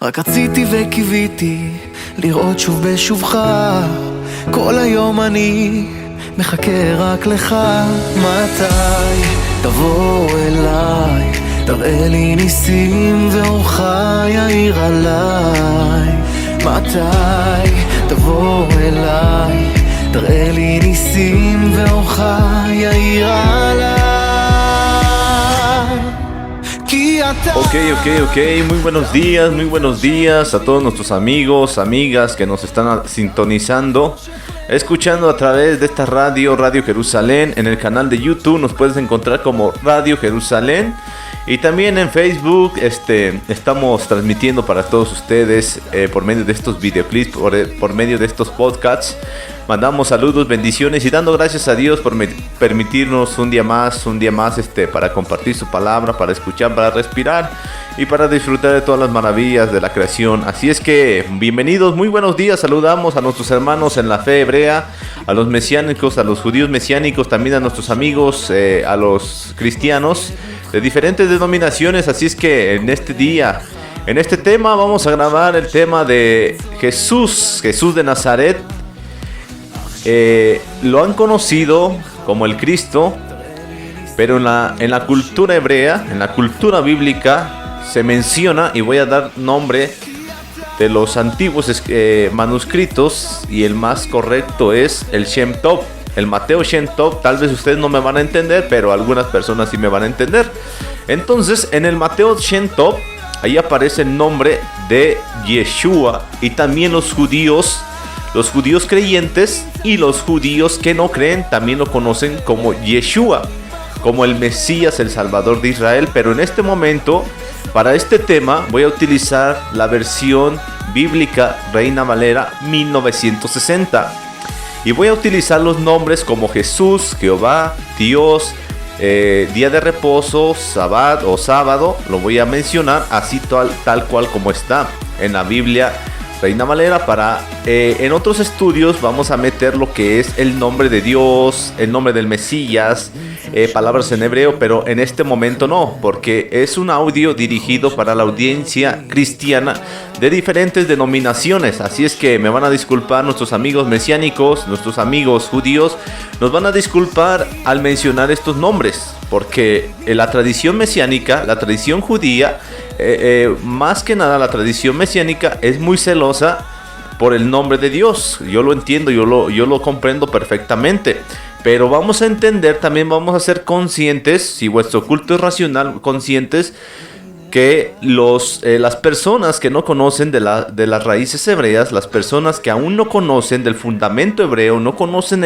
רק רציתי וקיוויתי לראות שוב בשובך. כל היום אני מחכה רק לך. מתי תבוא אליי, תראה לי ניסים ואורך יאיר עליי. מתי תבוא אליי, תראה לי ניסים ואורך יאיר עליי. Ok, muy buenos días a todos nuestros amigos, amigas que nos están sintonizando, escuchando a través de esta Radio Jerusalén. En el canal de YouTube nos puedes encontrar como Radio Jerusalén, y también en Facebook estamos transmitiendo para todos ustedes por medio de estos videoclips, por medio de estos podcasts. Mandamos saludos, bendiciones y dando gracias a Dios por permitirnos un día más para compartir su palabra, para escuchar, para respirar y para disfrutar de todas las maravillas de la creación. Así es que bienvenidos, muy buenos días. Saludamos a nuestros hermanos en la fe hebrea, a los mesiánicos, a los judíos mesiánicos, también a nuestros amigos, a los cristianos de diferentes denominaciones. Así es que en este día, en este tema, vamos a grabar el tema de Jesús de Nazaret. Lo han conocido como el Cristo, pero en la cultura hebrea, en la cultura bíblica, se menciona, y voy a dar nombre de los antiguos manuscritos, y el más correcto es el Shem Tov, el Mateo Shem Tov. Tal vez ustedes no me van a entender, pero algunas personas sí me van a entender. Entonces, en el Mateo Shem Tov, ahí aparece el nombre de Yeshua, y también los judíos creyentes y los judíos que no creen también lo conocen como Yeshua, como el Mesías, el Salvador de Israel. Pero en este momento, para este tema, voy a utilizar la versión bíblica Reina Valera 1960. Y voy a utilizar los nombres como Jesús, Jehová, Dios, día de reposo, Sabbat o sábado. Lo voy a mencionar así tal cual como está en la Biblia Reina Valera. En otros estudios vamos a meter lo que es el nombre de Dios, el nombre del Mesías, palabras en hebreo, pero en este momento no, porque es un audio dirigido para la audiencia cristiana de diferentes denominaciones. Así es que me van a disculpar nuestros amigos mesiánicos, nuestros amigos judíos, nos van a disculpar al mencionar estos nombres, porque la tradición mesiánica, la tradición judía, más que nada la tradición mesiánica es muy celosa por el nombre de Dios. Yo lo entiendo, yo lo comprendo perfectamente, pero vamos a entender, también vamos a ser conscientes, si vuestro culto es racional, conscientes que las personas que no conocen de las raíces hebreas, las personas que aún no conocen del fundamento hebreo, no conocen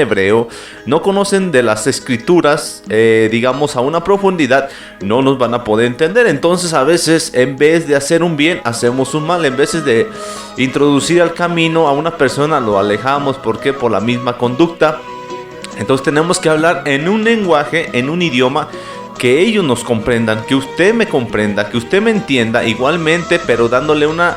de las escrituras, digamos a una profundidad, no nos van a poder entender. Entonces a veces, en vez de hacer un bien, hacemos un mal. En vez de introducir al camino a una persona, lo alejamos. ¿Por qué? Por la misma conducta. Entonces tenemos que hablar en un lenguaje, en un idioma que ellos nos comprendan, que usted me comprenda, que usted me entienda igualmente, pero dándole una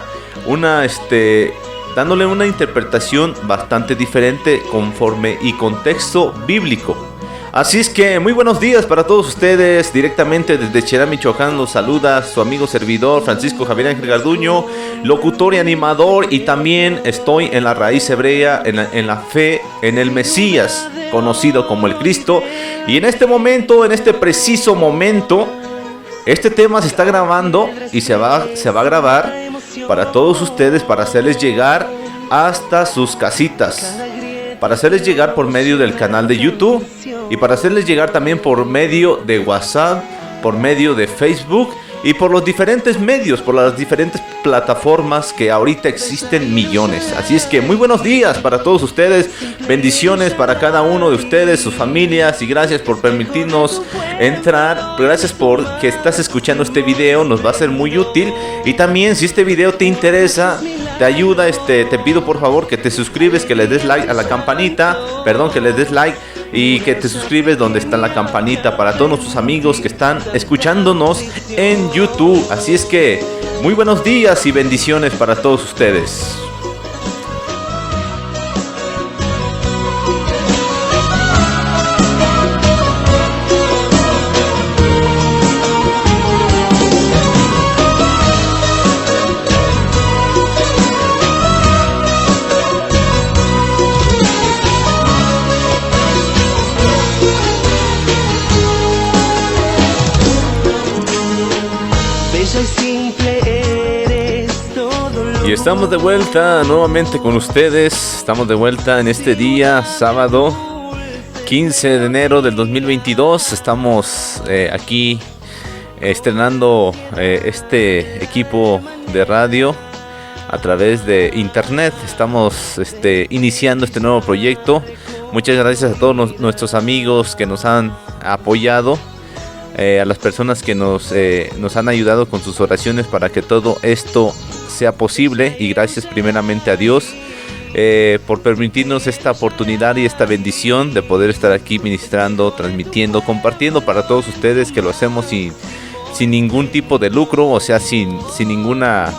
interpretación bastante diferente conforme y contexto bíblico. Así es que muy buenos días para todos ustedes. Directamente desde Cherán, Michoacán, los saluda su amigo servidor Francisco Javier Ángel Garduño, locutor y animador, y también estoy en la raíz hebrea, en la fe, en el Mesías, conocido como el Cristo. Y en este momento, en este preciso momento, este tema se está grabando y se va a grabar para todos ustedes, para hacerles llegar hasta sus casitas, para hacerles llegar por medio del canal de YouTube, y para hacerles llegar también por medio de WhatsApp, por medio de Facebook y por los diferentes medios, por las diferentes plataformas que ahorita existen millones. Así es que muy buenos días para todos ustedes, bendiciones para cada uno de ustedes, sus familias, y gracias por permitirnos entrar, gracias por que estás escuchando este video, nos va a ser muy útil. Y también, si este video te interesa, te ayuda, te pido por favor que te suscribes, que le des like a la campanita, que le des like y que te suscribes donde está la campanita, para todos nuestros amigos que están escuchándonos en YouTube. Así es que muy buenos días y bendiciones para todos ustedes. Y estamos de vuelta nuevamente con ustedes. Estamos de vuelta en este día, sábado 15 de enero del 2022. Estamos aquí estrenando este equipo de radio a través de internet. Estamos iniciando este nuevo proyecto. Muchas gracias a todos nuestros amigos que nos han apoyado, a las personas que nos han ayudado con sus oraciones para que todo esto sea posible, y gracias primeramente a Dios por permitirnos esta oportunidad y esta bendición de poder estar aquí ministrando, transmitiendo, compartiendo para todos ustedes, que lo hacemos sin ningún tipo de lucro, o sea, sin ninguna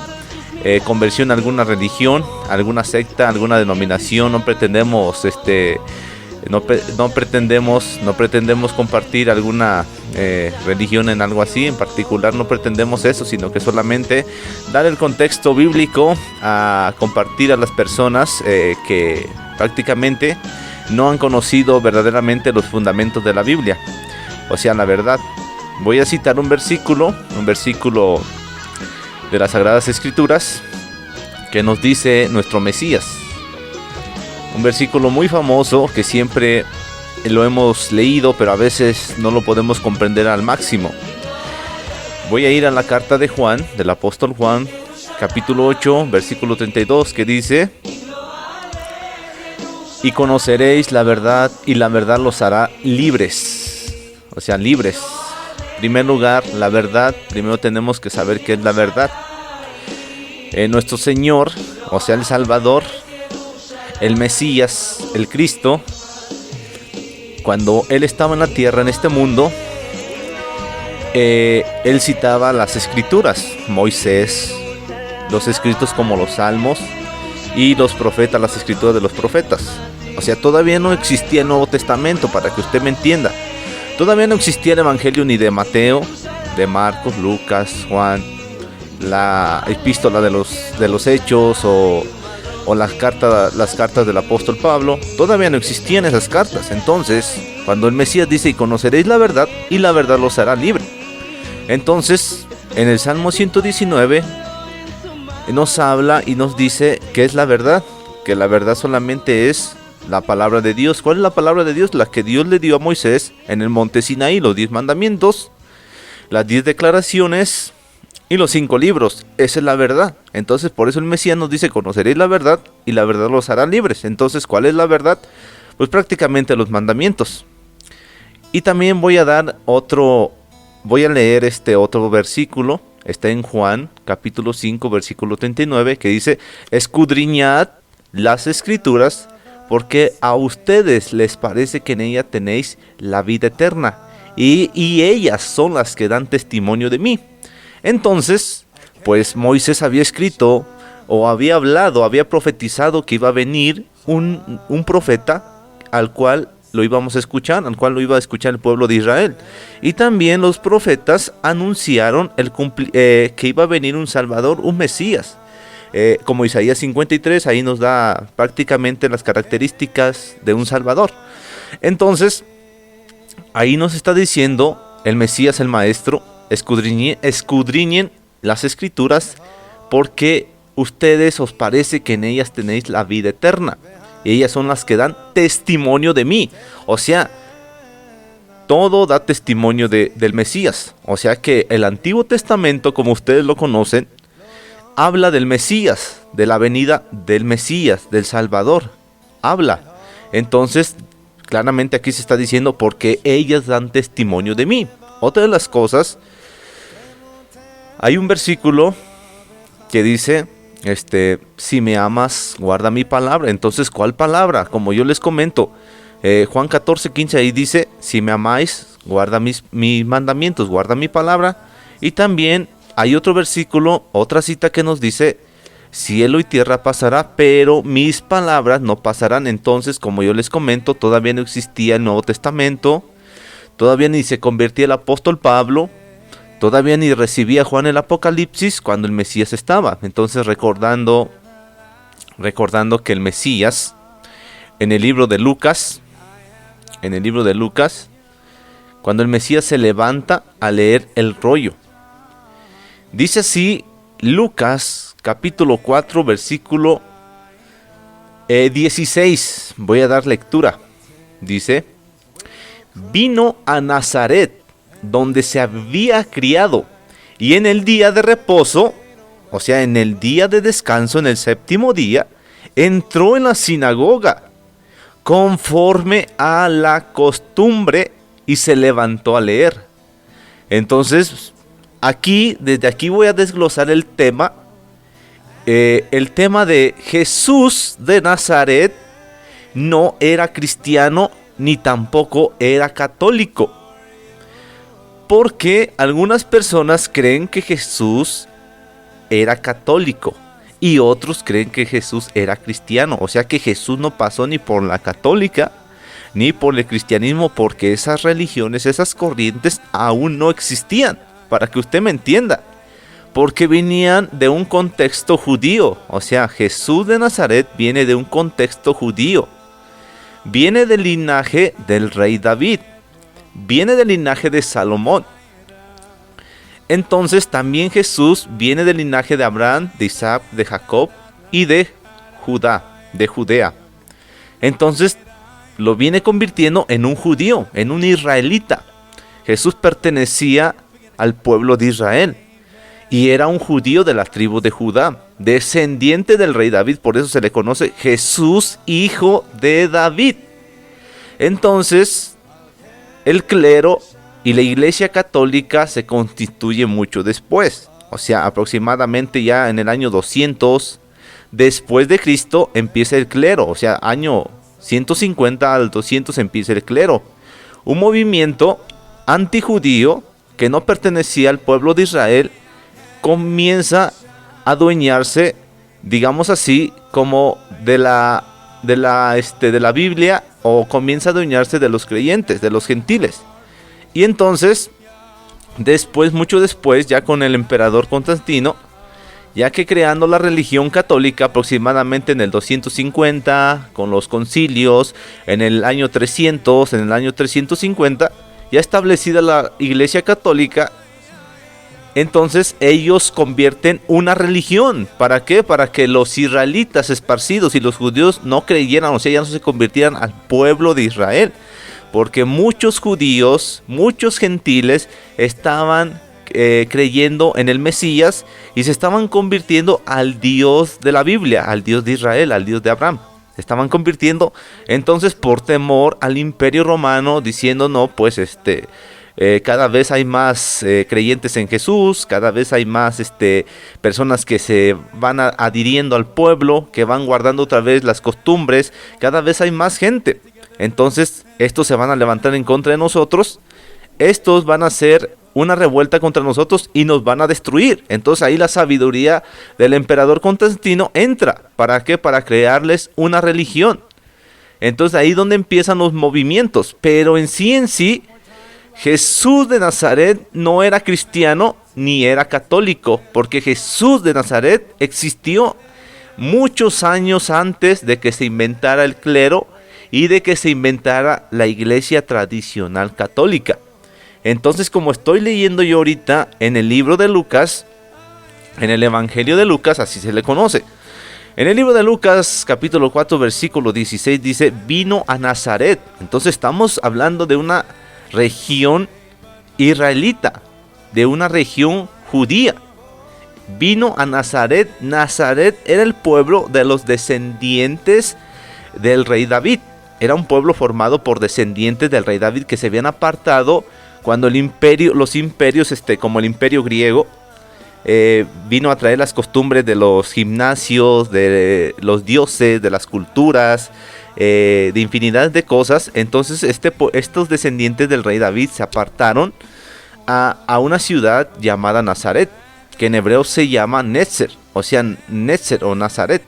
conversión a alguna religión, alguna secta, alguna denominación. No pretendemos no pretendemos compartir alguna religión en algo así en particular. No pretendemos eso, sino que solamente dar el contexto bíblico a compartir a las personas que prácticamente no han conocido verdaderamente los fundamentos de la Biblia, o sea, la verdad. Voy a citar un versículo de las Sagradas Escrituras que nos dice nuestro Mesías. Un versículo muy famoso que siempre lo hemos leído, pero a veces no lo podemos comprender al máximo. Voy a ir a la carta de Juan, del apóstol Juan, capítulo 8, versículo 32, que dice: y conoceréis la verdad, y la verdad los hará libres. O sea, libres. En primer lugar, la verdad. Primero tenemos que saber qué es la verdad. Nuestro Señor, o sea, el Salvador, el Mesías, el Cristo, cuando Él estaba en la tierra, en este mundo, Él citaba las Escrituras, Moisés, los escritos como los Salmos, y los profetas, las Escrituras de los profetas. O sea, todavía no existía el Nuevo Testamento, para que usted me entienda. Todavía no existía el Evangelio ni de Mateo, de Marcos, Lucas, Juan, la epístola de los Hechos o las cartas del apóstol Pablo. Todavía no existían esas cartas. Entonces, cuando el Mesías dice: y conoceréis la verdad, y la verdad los hará libre. Entonces, en el Salmo 119 nos habla y nos dice qué es la verdad, que la verdad solamente es la palabra de Dios. ¿Cuál es la palabra de Dios? La que Dios le dio a Moisés en el monte Sinaí, los 10 mandamientos, las 10 declaraciones y los 5 libros. Esa es la verdad. Entonces, por eso el Mesías nos dice: conoceréis la verdad, y la verdad los hará libres. Entonces, ¿cuál es la verdad? Pues prácticamente los mandamientos. Y también voy a leer este otro versículo. Está en Juan, capítulo 5, versículo 39, que dice: escudriñad las Escrituras, porque a ustedes les parece que en ella tenéis la vida eterna, y ellas son las que dan testimonio de mí. Entonces, pues Moisés había escrito, o había hablado, había profetizado que iba a venir un profeta al cual lo íbamos a escuchar, al cual lo iba a escuchar el pueblo de Israel. Y también los profetas anunciaron que iba a venir un Salvador, un Mesías. Como Isaías 53, ahí nos da prácticamente las características de un Salvador. Entonces, ahí nos está diciendo el Mesías, el Maestro: escudriñen las Escrituras, porque ustedes os parece que en ellas tenéis la vida eterna, y ellas son las que dan testimonio de mí. O sea, todo da testimonio del Mesías. O sea que el Antiguo Testamento, como ustedes lo conocen, habla del Mesías, de la venida del Mesías, del Salvador. Habla. Entonces, claramente aquí se está diciendo: porque ellas dan testimonio de mí. Otra de las cosas, hay un versículo que dice: si me amas, guarda mi palabra. Entonces, ¿cuál palabra? Como yo les comento, Juan 14:15, ahí dice: si me amáis, guarda mis mandamientos, guarda mi palabra. Y también hay otro versículo, otra cita que nos dice: cielo y tierra pasará, pero mis palabras no pasarán. Entonces, como yo les comento, todavía no existía el Nuevo Testamento, todavía ni se convertía el apóstol Pablo, todavía ni recibía Juan el Apocalipsis cuando el Mesías estaba. Entonces, recordando que el Mesías, en el libro de Lucas, cuando el Mesías se levanta a leer el rollo, dice así Lucas capítulo 4, versículo 16. Voy a dar lectura. Dice: vino a Nazaret, donde se había criado, y en el día de reposo, o sea, en el día de descanso, en el séptimo día, entró en la sinagoga, conforme a la costumbre, y se levantó a leer. Entonces, desde aquí voy a desglosar el tema de Jesús de Nazaret. No era cristiano ni tampoco era católico, porque algunas personas creen que Jesús era católico y otros creen que Jesús era cristiano. O sea que Jesús no pasó ni por la católica ni por el cristianismo, porque esas religiones, esas corrientes aún no existían, para que usted me entienda, porque venían de un contexto judío. O sea, Jesús de Nazaret viene de un contexto judío, viene del linaje del rey David, viene del linaje de Salomón. Entonces también Jesús viene del linaje de Abraham, de Isaac, de Jacob y de Judea. Entonces lo viene convirtiendo en un judío, en un israelita. Jesús pertenecía al pueblo de Israel y era un judío de la tribu de Judá, descendiente del rey David. Por eso se le conoce Jesús, hijo de David. Entonces el clero y la iglesia católica se constituye mucho después. O sea, aproximadamente ya en el año 200 después de Cristo empieza el clero. O sea, año 150 al 200 empieza el clero. Un movimiento antijudío que no pertenecía al pueblo de Israel comienza a adueñarse, digamos así, como de la Biblia, o comienza a adueñarse de los creyentes, de los gentiles. Y entonces, mucho después, ya con el emperador Constantino, ya que creando la religión católica aproximadamente en el 250, con los concilios, en el año 300, en el año 350, ya establecida la iglesia católica, entonces ellos convierten una religión. ¿Para qué? Para que los israelitas esparcidos y los judíos no creyeran, o sea, ya no se convirtieran al pueblo de Israel. Porque muchos judíos, muchos gentiles estaban creyendo en el Mesías y se estaban convirtiendo al Dios de la Biblia, al Dios de Israel, al Dios de Abraham. Se estaban convirtiendo entonces por temor al Imperio Romano, diciendo no, pues cada vez hay más creyentes en Jesús, cada vez hay más personas que se van adhiriendo al pueblo, que van guardando otra vez las costumbres, cada vez hay más gente. Entonces estos se van a levantar en contra de nosotros, estos van a hacer una revuelta contra nosotros y nos van a destruir. Entonces ahí la sabiduría del emperador Constantino entra. ¿Para qué? Para crearles una religión. Entonces ahí es donde empiezan los movimientos. Pero en sí, Jesús de Nazaret no era cristiano ni era católico, porque Jesús de Nazaret existió muchos años antes de que se inventara el clero y de que se inventara la iglesia tradicional católica. Entonces, como estoy leyendo yo ahorita en el libro de Lucas, en el Evangelio de Lucas, así se le conoce. En el libro de Lucas, capítulo 4, versículo 16, dice, vino a Nazaret. Entonces estamos hablando de una región israelita, de una región judía. Vino a Nazaret. Nazaret era el pueblo de los descendientes del rey David. Era un pueblo formado por descendientes del rey David que se habían apartado cuando los imperios, como el imperio griego, vino a traer las costumbres de los gimnasios, de los dioses, de las culturas, de infinidad de cosas. Entonces estos descendientes del rey David se apartaron a una ciudad llamada Nazaret, que en hebreo se llama Netzer, o sea, Netzer o Nazaret.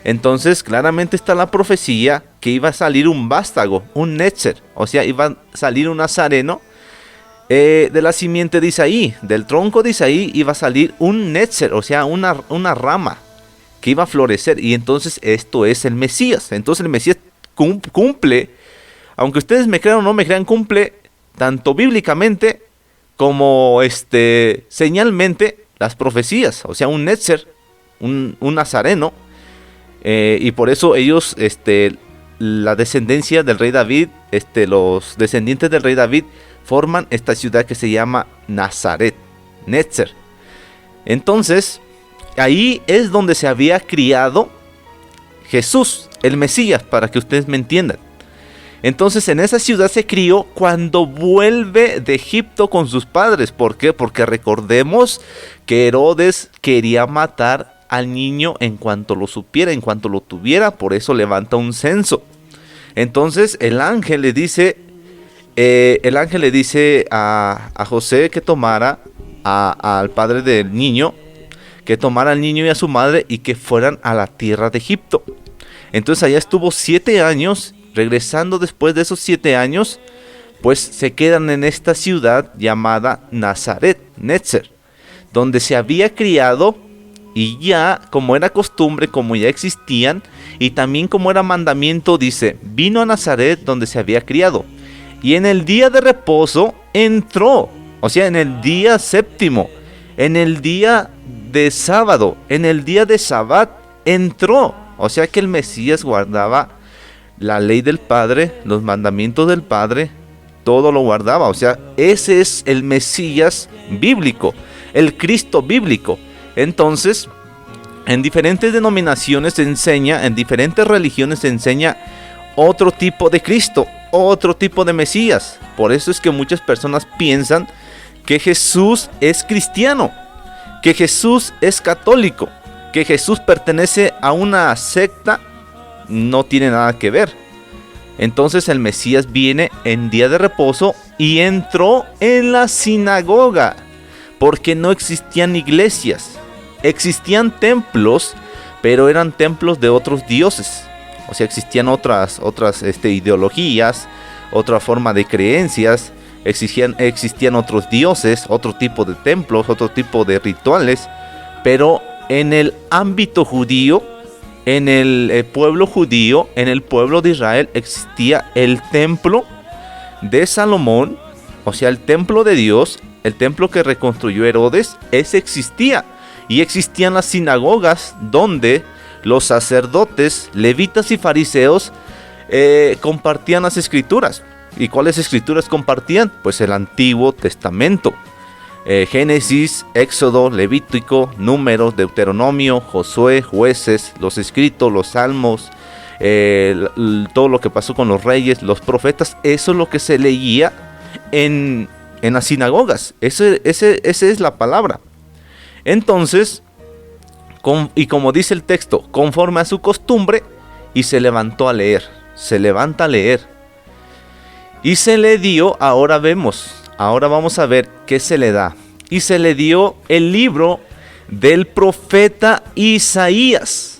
Entonces claramente está la profecía que iba a salir un vástago, un Netzer, o sea, iba a salir un nazareno de la simiente de Isaí, del tronco de Isaí iba a salir un Netzer, o sea, una rama que iba a florecer, y entonces esto es el Mesías. Entonces el Mesías cumple, aunque ustedes me crean o no me crean, cumple tanto bíblicamente como señalmente las profecías. O sea, un Netzer un nazareno. Y por eso ellos, la descendencia del rey David, los descendientes del rey David forman esta ciudad que se llama Nazaret, Netzer. Entonces, ahí es donde se había criado Jesús, el Mesías, para que ustedes me entiendan. Entonces, en esa ciudad se crió cuando vuelve de Egipto con sus padres. ¿Por qué? Porque recordemos que Herodes quería matar al niño en cuanto lo supiera, en cuanto lo tuviera. Por eso levanta un censo. Entonces, el ángel le dice a José que tomara al padre del niño, que tomara al niño y a su madre y que fueran a la tierra de Egipto. Entonces allá estuvo 7 años. Regresando después de esos 7 años, pues se quedan en esta ciudad llamada Nazaret, Netzer, donde se había criado. Y ya, como era costumbre, como ya existían, y también como era mandamiento, dice, vino a Nazaret donde se había criado. Y en el día de reposo entró, o sea, en el día séptimo, en el día de sábado, en el día de Sabbat, entró. O sea que el Mesías guardaba la ley del Padre, los mandamientos del Padre, todo lo guardaba. O sea, ese es el Mesías bíblico, el Cristo bíblico. Entonces, en diferentes denominaciones se enseña, en diferentes religiones se enseña otro tipo de Cristo, otro tipo de Mesías. Por eso es que muchas personas piensan que Jesús es cristiano, que Jesús es católico, que Jesús pertenece a una secta. No tiene nada que ver. Entonces el Mesías viene en día de reposo y entró en la sinagoga, porque no existían iglesias. Existían templos, pero eran templos de otros dioses. O sea, existían otras ideologías, otra forma de creencias. Existían otros dioses, otro tipo de templos, otro tipo de rituales. Pero en el ámbito judío, en el pueblo judío, en el pueblo de Israel, existía el templo de Salomón, o sea, el templo de Dios, el templo que reconstruyó Herodes. Ese existía. Y existían las sinagogas donde los sacerdotes, levitas y fariseos compartían las escrituras. ¿Y cuáles escrituras compartían? Pues el Antiguo Testamento. Génesis, Éxodo, Levítico, Números, Deuteronomio, Josué, Jueces, los escritos, los salmos, todo lo que pasó con los reyes, los profetas. Eso es lo que se leía en las sinagogas. Esa es la palabra. Entonces, y como dice el texto, conforme a su costumbre, y se levantó a leer. Se levanta a leer. Y se le dio, ahora vamos a ver qué se le da. Y se le dio el libro del profeta Isaías.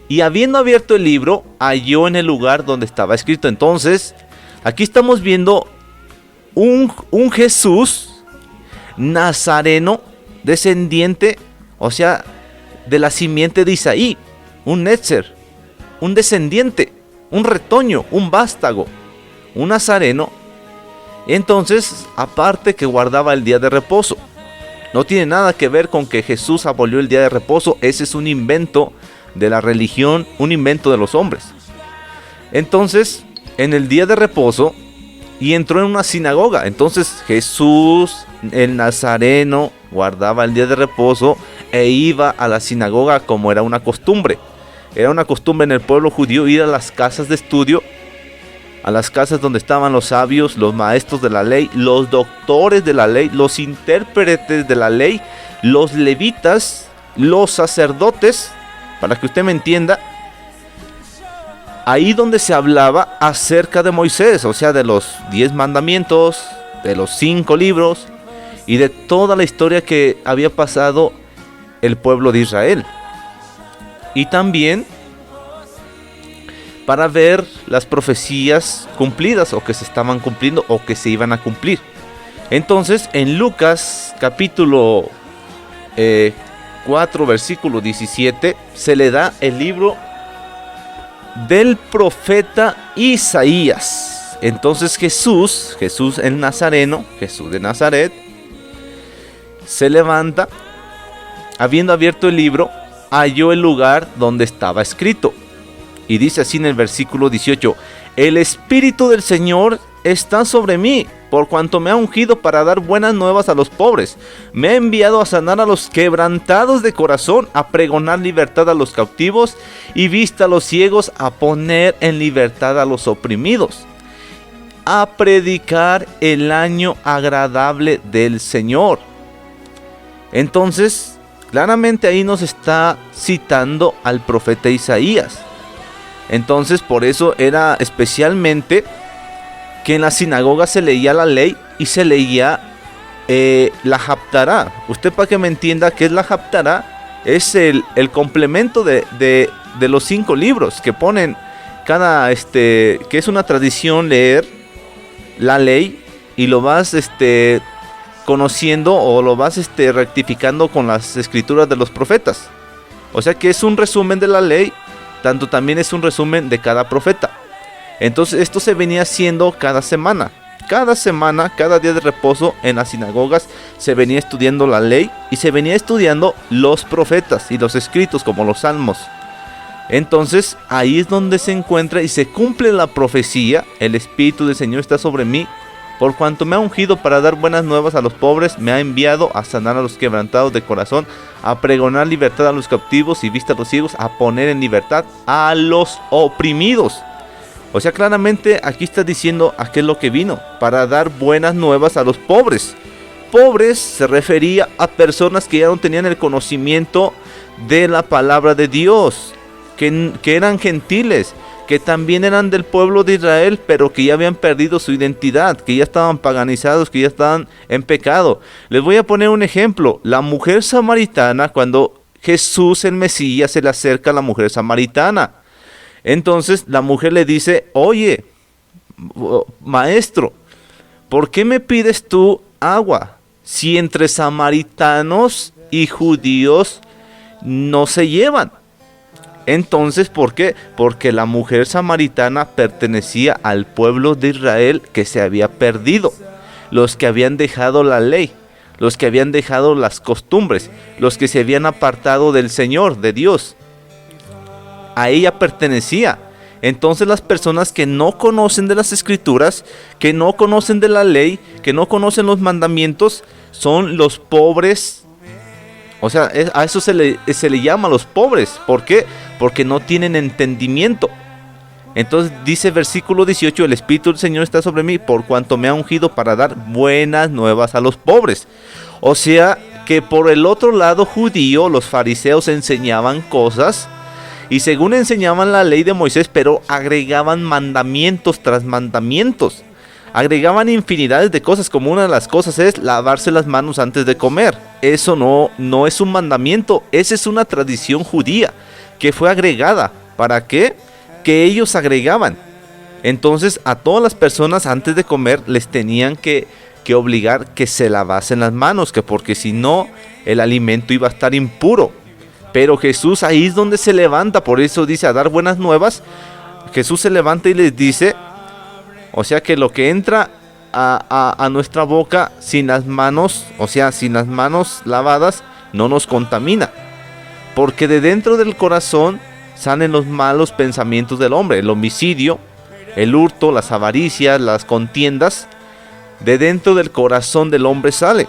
Y habiendo abierto el libro, halló en el lugar donde estaba escrito. Entonces, aquí estamos viendo un Jesús nazareno, descendiente, o sea, de la simiente de Isaí, un Netzer, un descendiente, un retoño, un vástago, un nazareno. Entonces, aparte que guardaba el día de reposo. No tiene nada que ver con que Jesús abolió el día de reposo. Ese es un invento de la religión, un invento de los hombres. Entonces, en el día de reposo, y entró en una sinagoga. Entonces Jesús, el Nazareno, guardaba el día de reposo e iba a la sinagoga como era una costumbre. Era una costumbre en el pueblo judío ir a las casas de estudio, a las casas donde estaban los sabios, los maestros de la ley, los doctores de la ley, los intérpretes de la ley, los levitas, los sacerdotes, para que usted me entienda. Ahí donde se hablaba acerca de Moisés, o sea, de los 10 mandamientos, de los 5 libros y de toda la historia que había pasado el pueblo de Israel. Y también para ver las profecías cumplidas o que se estaban cumpliendo o que se iban a cumplir. Entonces, en Lucas capítulo 4, versículo 17, se le da el libro del profeta Isaías. Entonces Jesús el Nazareno, Jesús de Nazaret, se levanta, habiendo abierto el libro, halló el lugar donde estaba escrito. Y dice así en el versículo 18: el Espíritu del Señor está sobre mí, por cuanto me ha ungido para dar buenas nuevas a los pobres. Me ha enviado a sanar a los quebrantados de corazón, a pregonar libertad a los cautivos y vista a los ciegos, a poner en libertad a los oprimidos, a predicar el año agradable del Señor. Entonces, claramente ahí nos está citando al profeta Isaías. Entonces, por eso era especialmente que en la sinagoga se leía la ley y se leía la Haftará. Usted, para que me entienda qué es la Haftará, es el complemento de los 5 libros que ponen cada, que es una tradición leer la ley y lo vas conociendo o lo vas rectificando con las escrituras de los profetas. O sea que es un resumen de la ley, tanto también es un resumen de cada profeta. Entonces esto se venía haciendo cada semana. Cada día de reposo en las sinagogas se venía estudiando la ley y se venía estudiando los profetas y los escritos como los salmos. Entonces ahí es donde se encuentra y se cumple la profecía: el Espíritu del Señor está sobre mí, por cuanto me ha ungido para dar buenas nuevas a los pobres, me ha enviado a sanar a los quebrantados de corazón, a pregonar libertad a los cautivos y vista a los ciegos, a poner en libertad a los oprimidos. O sea, claramente aquí está diciendo a qué es lo que vino: para dar buenas nuevas a los pobres. Pobres se refería a personas que ya no tenían el conocimiento de la palabra de Dios, que eran gentiles, que también eran del pueblo de Israel, pero que ya habían perdido su identidad, que ya estaban paganizados, que ya estaban en pecado. Les voy a poner un ejemplo. La mujer samaritana, cuando Jesús el Mesías se le acerca a la mujer samaritana, entonces la mujer le dice: oye, maestro, ¿por qué me pides tú agua si entre samaritanos y judíos no se llevan? Entonces, ¿por qué? Porque la mujer samaritana pertenecía al pueblo de Israel que se había perdido, los que habían dejado la ley, los que habían dejado las costumbres, los que se habían apartado del Señor, de Dios. A ella pertenecía. Entonces las personas que no conocen de las escrituras, que no conocen de la ley, que no conocen los mandamientos, son los pobres. O sea, a eso se le llama los pobres. ¿Por qué? Porque no tienen entendimiento. Entonces dice versículo 18: el Espíritu del Señor está sobre mí, por cuanto me ha ungido para dar buenas nuevas a los pobres. O sea que por el otro lado judío, los fariseos enseñaban cosas, y según enseñaban la ley de Moisés, pero agregaban mandamientos tras mandamientos. Agregaban infinidades de cosas, como una de las cosas es lavarse las manos antes de comer. Eso no es un mandamiento, esa es una tradición judía que fue agregada. ¿Para qué? Que ellos agregaban. Entonces a todas las personas antes de comer les tenían que obligar que se lavasen las manos, que porque si no el alimento iba a estar impuro. Pero Jesús ahí es donde se levanta, por eso dice a dar buenas nuevas. Jesús se levanta y les dice, o sea que lo que entra a nuestra boca sin las manos, o sea, sin las manos lavadas, no nos contamina. Porque de dentro del corazón salen los malos pensamientos del hombre, el homicidio, el hurto, las avaricias, las contiendas. De dentro del corazón del hombre sale.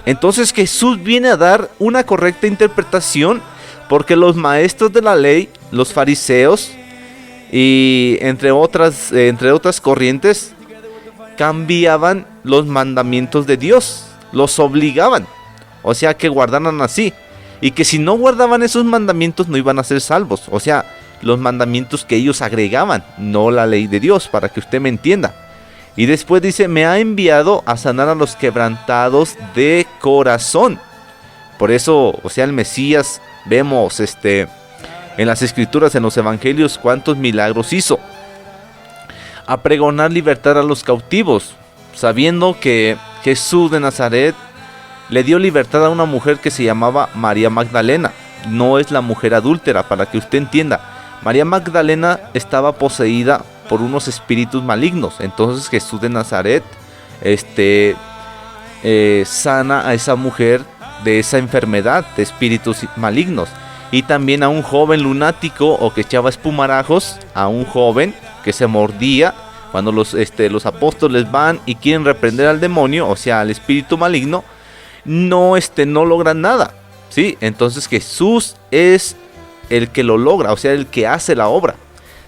Entonces Jesús viene a dar una correcta interpretación, porque los maestros de la ley, los fariseos y entre otras corrientes, cambiaban los mandamientos de Dios, los obligaban, o sea que guardaran así, y que si no guardaban esos mandamientos no iban a ser salvos, o sea, los mandamientos que ellos agregaban, no la ley de Dios, para que usted me entienda. Y después dice, me ha enviado a sanar a los quebrantados de corazón. Por eso, o sea, el Mesías, vemos en las escrituras, en los evangelios, cuántos milagros hizo. A pregonar libertad a los cautivos, sabiendo que Jesús de Nazaret le dio libertad a una mujer que se llamaba María Magdalena. No es la mujer adúltera, para que usted entienda. María Magdalena estaba poseída por unos espíritus malignos. Entonces Jesús de Nazaret sana a esa mujer de esa enfermedad de espíritus malignos. y también a un joven lunático o que echaba espumarajos, a un joven que se mordía. Cuando los apóstoles van y quieren reprender al demonio, o sea, al espíritu maligno, no logran nada, ¿sí? Entonces Jesús es el que lo logra, o sea, el que hace la obra.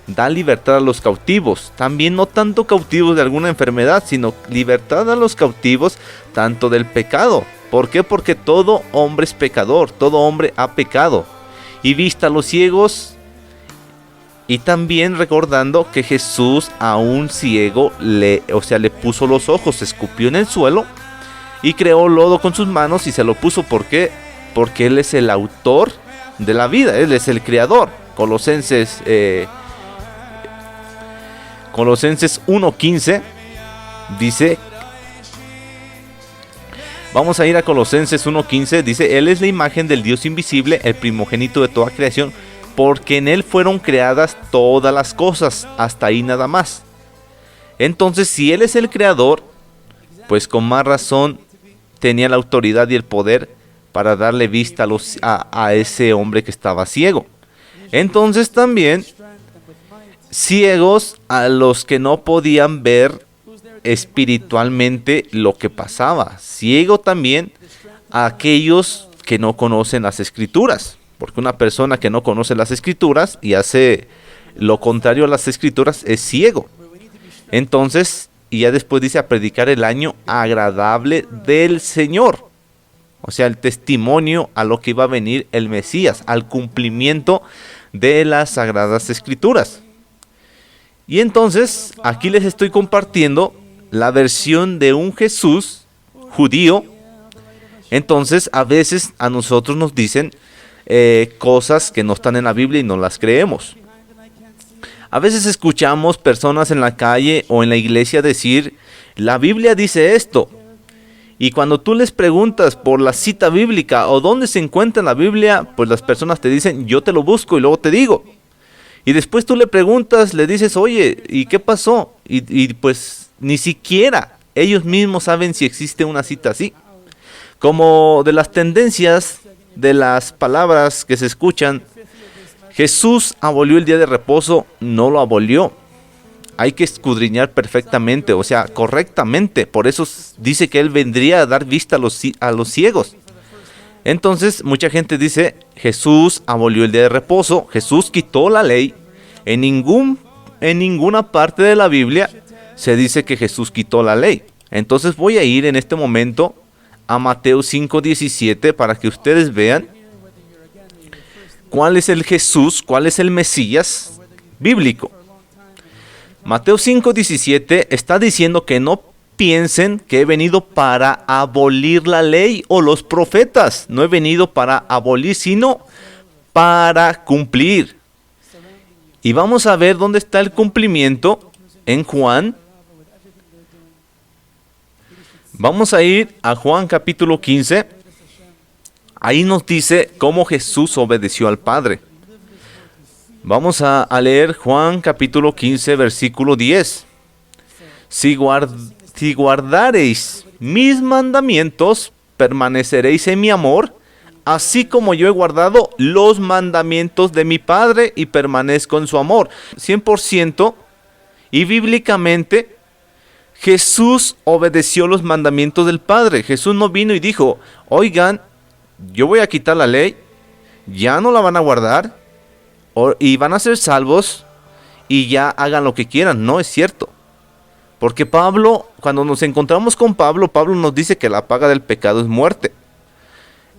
Da libertad a los cautivos, también no tanto cautivos de alguna enfermedad, sino libertad a los cautivos tanto del pecado. ¿Por qué? Porque todo hombre es pecador, todo hombre ha pecado. Y vista a los ciegos. Y también recordando que Jesús a un ciego le puso los ojos, escupió en el suelo y creó lodo con sus manos y se lo puso. ¿Por qué? Porque Él es el autor de la vida, Él es el creador. Colosenses 1:15 dice, vamos a ir a Colosenses 1:15, dice, Él es la imagen del Dios invisible, el primogénito de toda creación, porque en Él fueron creadas todas las cosas, hasta ahí nada más. Entonces, si Él es el creador, pues con más razón tenía la autoridad y el poder para darle vista a ese hombre que estaba ciego. Entonces también ciegos a los que no podían ver espiritualmente lo que pasaba. Ciego también a aquellos que no conocen las escrituras. Porque una persona que no conoce las escrituras y hace lo contrario a las escrituras es ciego. Entonces, y ya después dice a predicar el año agradable del Señor. O sea, el testimonio a lo que iba a venir el Mesías, al cumplimiento de las sagradas escrituras. Y entonces, aquí les estoy compartiendo la versión de un Jesús judío. Entonces, a veces a nosotros nos dicen cosas que no están en la Biblia y no las creemos. A veces escuchamos personas en la calle o en la iglesia decir, la Biblia dice esto. Y cuando tú les preguntas por la cita bíblica o dónde se encuentra en la Biblia, pues las personas te dicen, yo te lo busco y luego te digo. Y después tú le preguntas, le dices, oye, ¿y qué pasó? Y pues ni siquiera ellos mismos saben si existe una cita así. Como de las tendencias de las palabras que se escuchan, Jesús abolió el día de reposo, no lo abolió. Hay que escudriñar perfectamente, o sea, correctamente. Por eso dice que Él vendría a dar vista a los ciegos. Entonces, mucha gente dice, Jesús abolió el día de reposo, Jesús quitó la ley. En ninguna parte de la Biblia se dice que Jesús quitó la ley. Entonces voy a ir en este momento a Mateo 5:17 para que ustedes vean cuál es el Jesús, cuál es el Mesías bíblico. Mateo 5:17 está diciendo que no piensen que he venido para abolir la ley o los profetas. No he venido para abolir, sino para cumplir. Y vamos a ver dónde está el cumplimiento en Juan. Vamos a ir a Juan capítulo 15. Ahí nos dice cómo Jesús obedeció al Padre. Vamos a leer Juan capítulo 15, versículo 10. Si guardareis mis mandamientos, permaneceréis en mi amor, así como yo he guardado los mandamientos de mi Padre y permanezco en su amor. 100% y bíblicamente Jesús obedeció los mandamientos del Padre. Jesús no vino y dijo, oigan, yo voy a quitar la ley, ya no la van a guardar y van a ser salvos y ya hagan lo que quieran. No es cierto. Porque Pablo, cuando nos encontramos con Pablo, Pablo nos dice que la paga del pecado es muerte.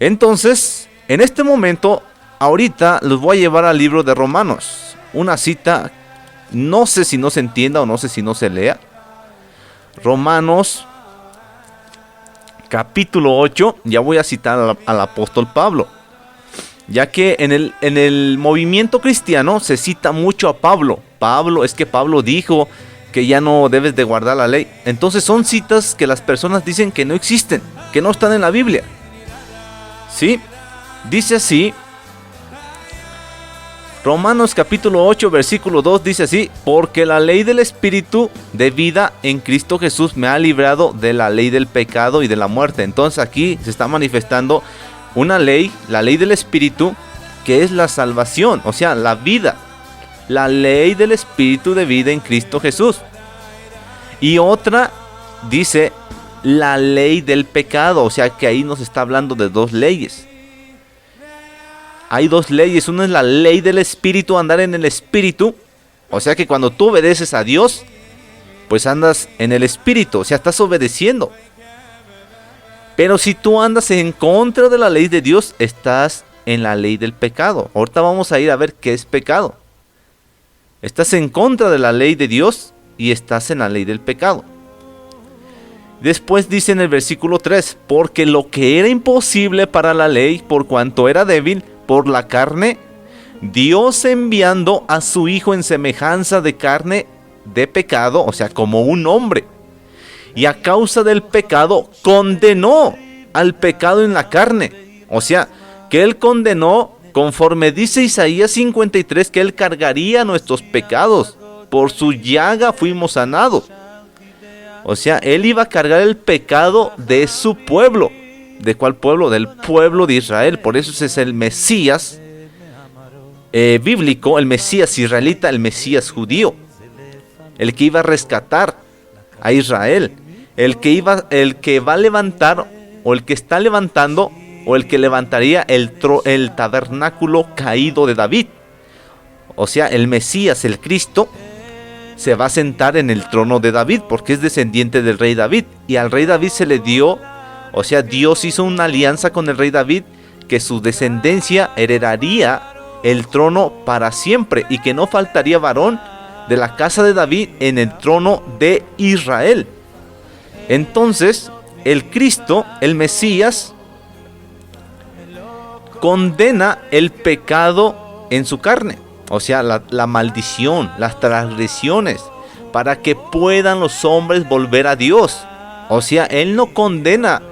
Entonces, en este momento, ahorita los voy a llevar al libro de Romanos. Una cita, no sé si no se entienda o no sé si no se lea. Romanos capítulo 8, ya voy a citar al apóstol Pablo. Ya que en el movimiento cristiano se cita mucho a Pablo. Pablo dijo que ya no debes de guardar la ley. Entonces son citas que las personas dicen que no existen, que no están en la Biblia. ¿Sí? Dice así. Romanos capítulo 8, versículo 2 dice así: porque la ley del Espíritu de vida en Cristo Jesús me ha librado de la ley del pecado y de la muerte. Entonces aquí se está manifestando una ley, la ley del Espíritu, que es la salvación, o sea, la vida, la ley del Espíritu de vida en Cristo Jesús. Y otra dice la ley del pecado, o sea que ahí nos está hablando de dos leyes. Hay dos leyes, una es la ley del Espíritu, andar en el Espíritu, o sea que cuando tú obedeces a Dios, pues andas en el Espíritu, o sea, estás obedeciendo. Pero si tú andas en contra de la ley de Dios, estás en la ley del pecado. Ahorita vamos a ir a ver qué es pecado. Estás en contra de la ley de Dios y estás en la ley del pecado. Después dice en el versículo 3, porque lo que era imposible para la ley, por cuanto era débil por la carne, Dios enviando a su Hijo en semejanza de carne de pecado, o sea, como un hombre, y a causa del pecado condenó al pecado en la carne. O sea, que Él condenó, conforme dice Isaías 53, que Él cargaría nuestros pecados. Por su llaga fuimos sanados. O sea, Él iba a cargar el pecado de su pueblo. ¿De cuál pueblo? Del pueblo de Israel. Por eso ese es el Mesías bíblico, el Mesías israelita, el Mesías judío. El que iba a rescatar a Israel. El que va a levantar, o el que está levantando, o el que levantaría el tabernáculo caído de David. O sea, el Mesías, el Cristo, se va a sentar en el trono de David, porque es descendiente del rey David. Y al rey David se le dio, o sea, Dios hizo una alianza con el rey David, que su descendencia heredaría el trono para siempre, y que no faltaría varón de la casa de David en el trono de Israel. Entonces, el Cristo, el Mesías, condena el pecado en su carne, o sea, la maldición, las transgresiones, para que puedan los hombres volver a Dios. O sea, Él no condena,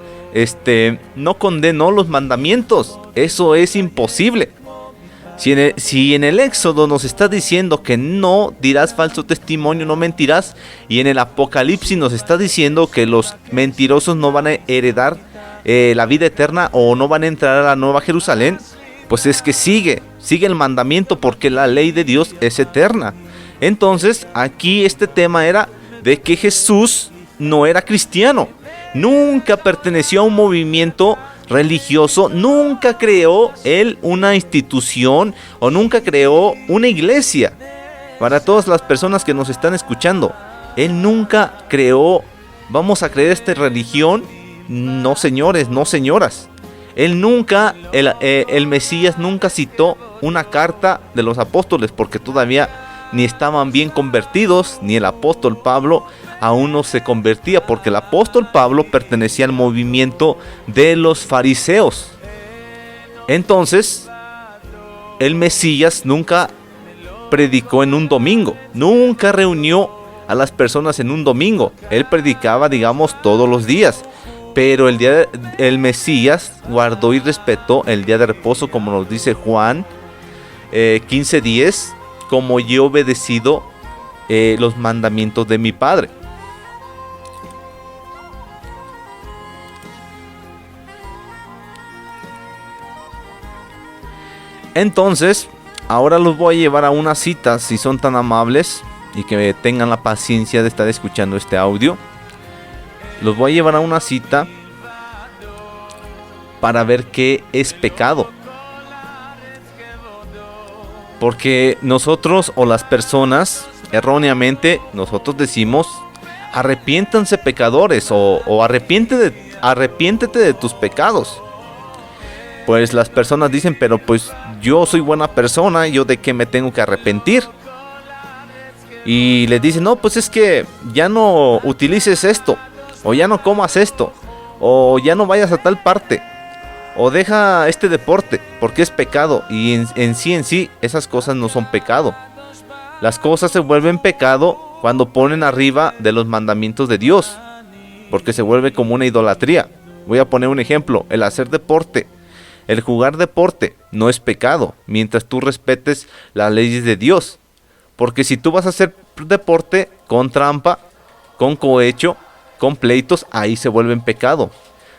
no condenó los mandamientos, eso es imposible. Si en el Éxodo nos está diciendo que no dirás falso testimonio, no mentirás, y en el Apocalipsis nos está diciendo que los mentirosos no van a heredar la vida eterna o no van a entrar a la Nueva Jerusalén, pues es que sigue el mandamiento, porque la ley de Dios es eterna. Entonces aquí este tema era de que Jesús no era cristiano, nunca perteneció a un movimiento religioso, nunca creó Él una institución o nunca creó una iglesia. Para todas las personas que nos están escuchando, Él nunca creó, vamos a creer esta religión. No, señores, no, señoras. Él nunca, el Mesías nunca citó una carta de los apóstoles, porque todavía ni estaban bien convertidos, ni el apóstol Pablo aún no se convertía, porque el apóstol Pablo pertenecía al movimiento de los fariseos. Entonces, el Mesías nunca predicó en un domingo, nunca reunió a las personas en un domingo. Él predicaba, digamos, todos los días, pero el Mesías guardó y respetó el día de reposo, como nos dice Juan 15:10, como yo he obedecido los mandamientos de mi Padre. Entonces, ahora los voy a llevar a una cita, si son tan amables y que tengan la paciencia de estar escuchando este audio. Los voy a llevar a una cita para ver qué es pecado. Porque nosotros, o las personas, erróneamente, nosotros decimos: arrepiéntanse, pecadores, o arrepiéntete de tus pecados. Pues las personas dicen: pero pues yo soy buena persona, ¿yo de qué me tengo que arrepentir? Y les dicen: no, pues es que ya no utilices esto, o ya no comas esto, o ya no vayas a tal parte, o deja este deporte, porque es pecado. Y en sí, esas cosas no son pecado. Las cosas se vuelven pecado cuando ponen arriba de los mandamientos de Dios, porque se vuelve como una idolatría. Voy a poner un ejemplo: el hacer deporte, el jugar deporte no es pecado, mientras tú respetes las leyes de Dios. Porque si tú vas a hacer deporte con trampa, con cohecho, con pleitos, ahí se vuelve en pecado.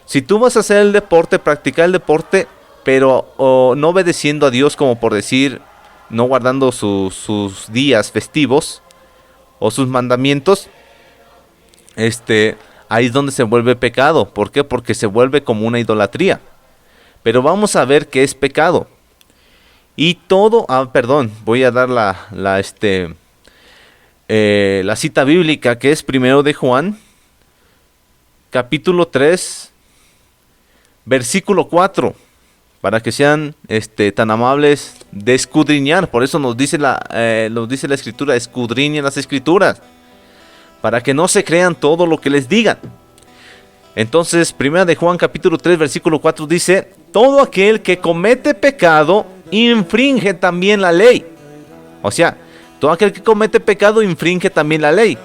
Si tú vas a hacer el deporte, practicar el deporte pero no obedeciendo a Dios, como por decir, no guardando sus días festivos o sus mandamientos, ahí es donde se vuelve pecado. ¿Por qué? Porque se vuelve como una idolatría. Pero vamos a ver qué es pecado. Y todo, voy a dar la cita bíblica, que es 1 de Juan, capítulo 3, versículo 4, para que sean tan amables de escudriñar. Por eso nos dice la Escritura, escudriñen las Escrituras, para que no se crean todo lo que les digan. Entonces, 1 de Juan capítulo 3, versículo 4 dice: todo aquel que comete pecado infringe también la ley. O sea, todo aquel que comete pecado infringe también la ley,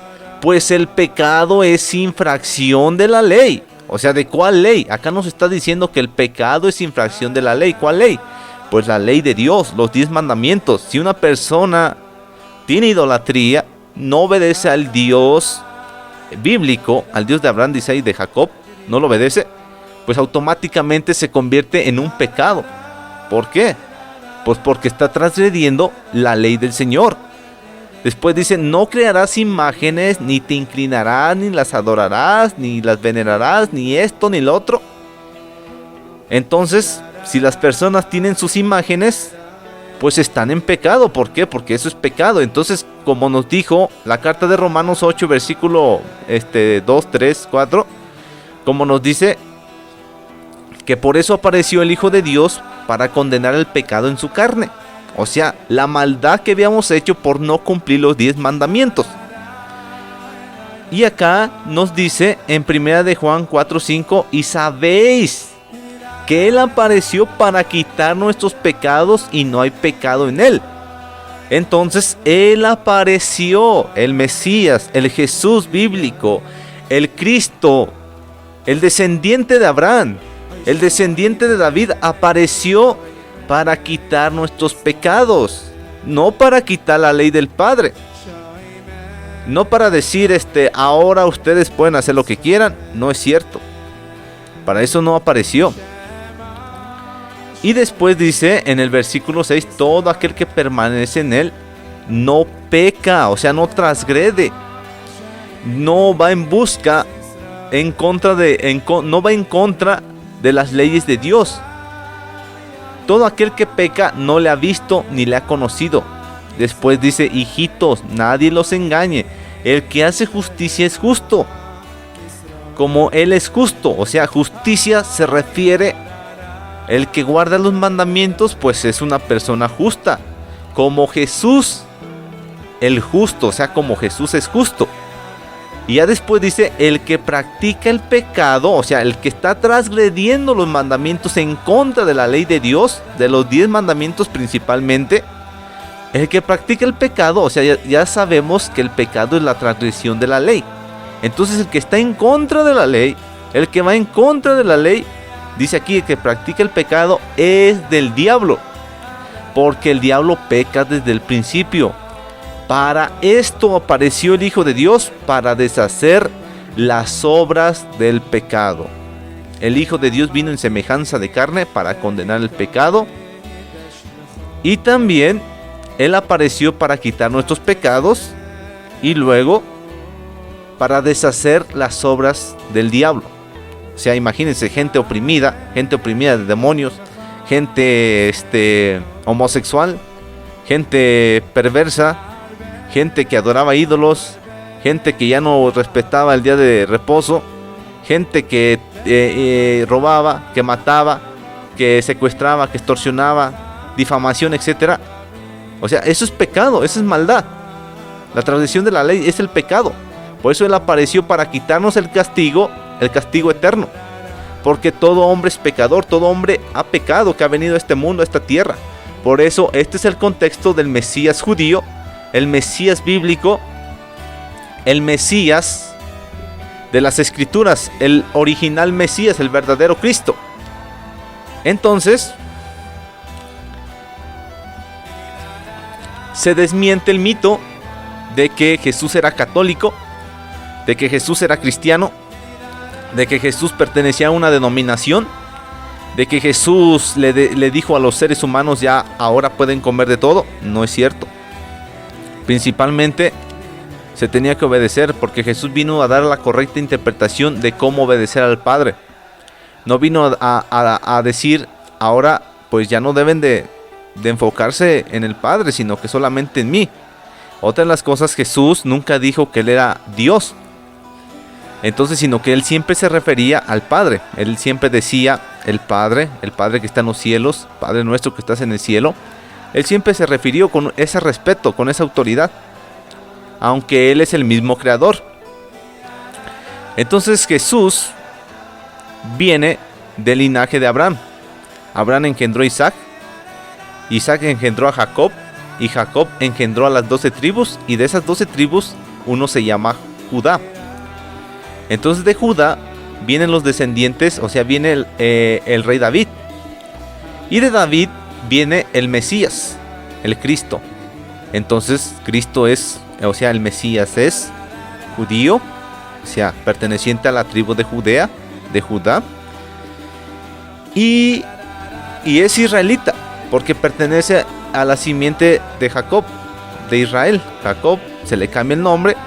pues el pecado es infracción de la ley. O sea, ¿de cuál ley? Acá nos está diciendo que el pecado es infracción de la ley. ¿Cuál ley? Pues la ley de Dios, los 10 mandamientos. Si una persona tiene idolatría, no obedece al Dios bíblico, al Dios de Abraham, de Isaac y de Jacob, no lo obedece, pues automáticamente se convierte en un pecado. ¿Por qué? Pues porque está transgrediendo la ley del Señor. Después dice: no crearás imágenes, ni te inclinarás, ni las adorarás, ni las venerarás, ni esto, ni lo otro. Entonces, si las personas tienen sus imágenes, pues están en pecado. ¿Por qué? Porque eso es pecado. Entonces, como nos dijo la carta de Romanos 8, versículo 2, 3, 4, como nos dice que por eso apareció el Hijo de Dios, para condenar el pecado en su carne. O sea, la maldad que habíamos hecho por no cumplir los 10 mandamientos. Y acá nos dice en 1 de Juan 4, 5: y sabéis que Él apareció para quitar nuestros pecados y no hay pecado en Él. Entonces Él apareció, el Mesías, el Jesús bíblico, el Cristo, el descendiente de Abraham, el descendiente de David, apareció para quitar nuestros pecados, no para quitar la ley del Padre. No para decir, ahora ustedes pueden hacer lo que quieran. No es cierto. Para eso no apareció. Y después dice en el versículo 6: todo aquel que permanece en Él no peca, o sea, no transgrede. No va en busca, no va en contra de las leyes de Dios. Todo aquel que peca no le ha visto ni le ha conocido. Después dice: hijitos, nadie los engañe. El que hace justicia es justo, como Él es justo. O sea, justicia se refiere, el que guarda los mandamientos, pues es una persona justa, como Jesús, el justo. O sea, como Jesús es justo. Y ya después dice: el que practica el pecado, o sea, el que está transgrediendo los mandamientos en contra de la ley de Dios, de los 10 mandamientos principalmente, el que practica el pecado, o sea, ya sabemos que el pecado es la transgresión de la ley. Entonces el que está en contra de la ley, el que va en contra de la ley, dice aquí: el que practica el pecado es del diablo, porque el diablo peca desde el principio. Para esto apareció el Hijo de Dios, para deshacer las obras del pecado. El Hijo de Dios vino en semejanza de carne para condenar el pecado. Y también Él apareció para quitar nuestros pecados y luego para deshacer las obras del diablo. O sea, imagínense, gente oprimida de demonios, gente homosexual, gente perversa, gente que adoraba ídolos, gente que ya no respetaba el día de reposo, gente que robaba, que mataba, que secuestraba, que extorsionaba, difamación, etc. O sea, eso es pecado, eso es maldad. La transgresión de la ley es el pecado. Por eso Él apareció para quitarnos el castigo eterno. Porque todo hombre es pecador, todo hombre ha pecado, que ha venido a este mundo, a esta tierra. Por eso este es el contexto del Mesías judío, el Mesías bíblico, el Mesías de las Escrituras, el original Mesías, el verdadero Cristo. Entonces, se desmiente el mito de que Jesús era católico, de que Jesús era cristiano, de que Jesús pertenecía a una denominación. de que Jesús le dijo a los seres humanos ya ahora pueden comer de todo, no es cierto. Principalmente se tenía que obedecer porque Jesús vino a dar la correcta interpretación de cómo obedecer al Padre. No vino a decir ahora pues ya no deben de enfocarse en el Padre, sino que solamente en mí. Otra de las cosas, Jesús nunca dijo que Él era Dios. Entonces, sino que Él siempre se refería al Padre. Él siempre decía el Padre que está en los cielos, Padre nuestro que estás en el cielo. Él siempre se refirió con ese respeto, con esa autoridad, aunque Él es el mismo creador. Entonces Jesús viene del linaje de Abraham. Abraham engendró a Isaac, Isaac engendró a Jacob, y Jacob engendró a las 12 tribus, y de esas 12 tribus uno se llama Judá. Entonces de Judá vienen los descendientes, o sea, viene el rey David. Y de David viene el Mesías, el Cristo. Entonces Cristo es, o sea, el Mesías es judío, o sea, perteneciente a la tribu de Judea, de Judá. Y es israelita, porque pertenece a la simiente de Jacob, de Israel. Jacob se le cambia el nombre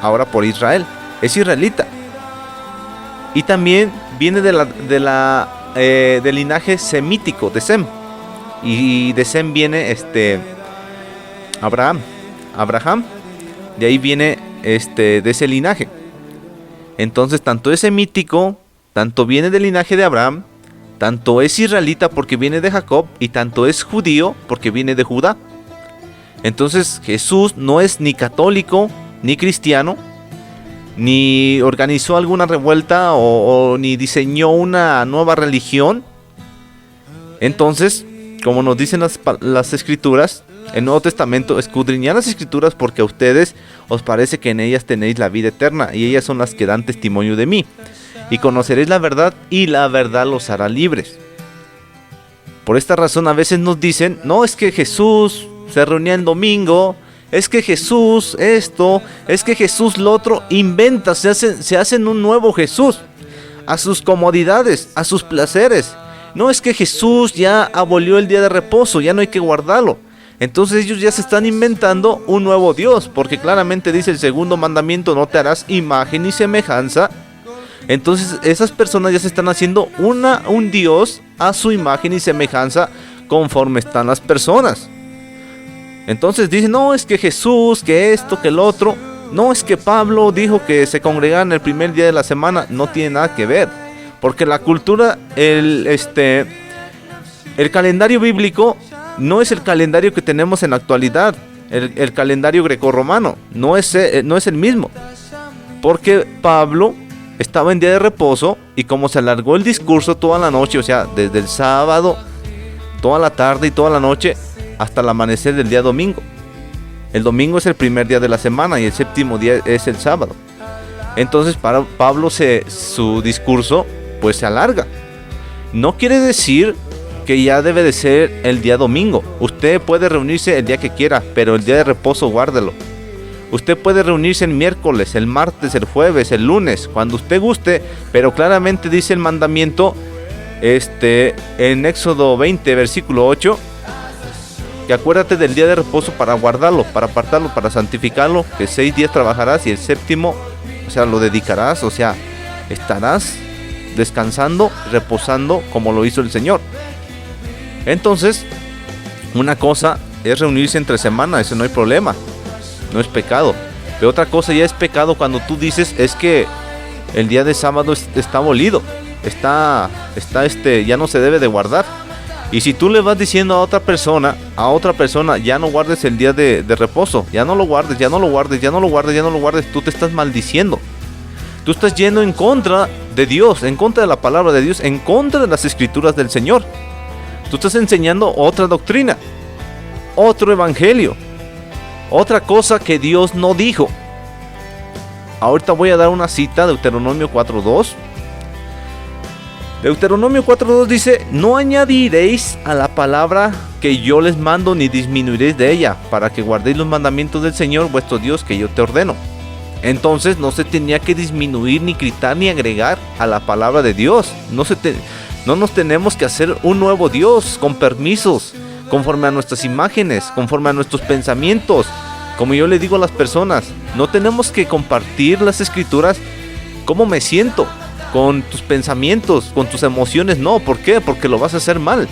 ahora por Israel. Es israelita. Y también viene del linaje semítico de Sem. Y de Sem viene Abraham. De ahí viene de ese linaje. Entonces tanto es semítico, tanto viene del linaje de Abraham, tanto es israelita porque viene de Jacob, y tanto es judío porque viene de Judá. Entonces Jesús no es ni católico ni cristiano, ni organizó alguna revuelta o ni diseñó una nueva religión. Entonces, como nos dicen las escrituras, el Nuevo Testamento, escudriñad las escrituras porque a ustedes os parece que en ellas tenéis la vida eterna, y ellas son las que dan testimonio de mí. Y conoceréis la verdad, y la verdad los hará libres. Por esta razón a veces nos dicen, no, es que Jesús se reunía el domingo, es que Jesús esto, es que Jesús lo otro. Inventa, se hacen un nuevo Jesús, a sus comodidades, a sus placeres. No, es que Jesús ya abolió el día de reposo, ya no hay que guardarlo. Entonces ellos ya se están inventando un nuevo Dios, porque claramente dice el segundo mandamiento, no te harás imagen ni semejanza. Entonces esas personas ya se están haciendo un Dios a su imagen y semejanza conforme están las personas. Entonces dicen, no, es que Jesús, que esto, que el otro. No, es que Pablo dijo que se congregaban el primer día de la semana. No tiene nada que ver, porque la cultura, el calendario bíblico no es el calendario que tenemos en la actualidad. El calendario grecorromano no es el mismo, porque Pablo estaba en día de reposo, y como se alargó el discurso toda la noche, o sea, desde el sábado, toda la tarde y toda la noche, hasta el amanecer del día domingo. El domingo es el primer día de la semana y el séptimo día es el sábado. Entonces para Pablo su discurso pues se alarga. No quiere decir que ya debe de ser el día domingo. Usted puede reunirse el día que quiera, pero el día de reposo guárdelo. Usted puede reunirse el miércoles, el martes, el jueves, el lunes, cuando usted guste, pero claramente dice el mandamiento en Éxodo 20, versículo 8, que acuérdate del día de reposo para guardarlo, para apartarlo, para santificarlo, que 6 días trabajarás y el séptimo, o sea, lo dedicarás, o sea, estarás descansando, reposando como lo hizo el Señor. Entonces, una cosa es reunirse entre semana, eso no hay problema, no es pecado. Pero otra cosa ya es pecado cuando tú dices, es que el día de sábado está abolido, ya no se debe de guardar. Y si tú le vas diciendo a otra persona, ya no guardes el día de reposo, ya no lo guardes, tú te estás maldiciendo. Tú estás yendo en contra de Dios, en contra de la palabra de Dios, en contra de las escrituras del Señor. Tú estás enseñando otra doctrina, otro evangelio, otra cosa que Dios no dijo. Ahorita voy a dar una cita de Deuteronomio 4:2. Deuteronomio 4:2 dice, no añadiréis a la palabra que yo les mando, ni disminuiréis de ella, para que guardéis los mandamientos del Señor vuestro Dios que yo te ordeno. Entonces no se tenía que disminuir, ni quitar, ni agregar a la palabra de Dios. No nos tenemos que hacer un nuevo Dios con permisos, conforme a nuestras imágenes, conforme a nuestros pensamientos. Como yo le digo a las personas, no tenemos que compartir las escrituras cómo me siento, con tus pensamientos, con tus emociones. No, ¿por qué? Porque lo vas a hacer mal.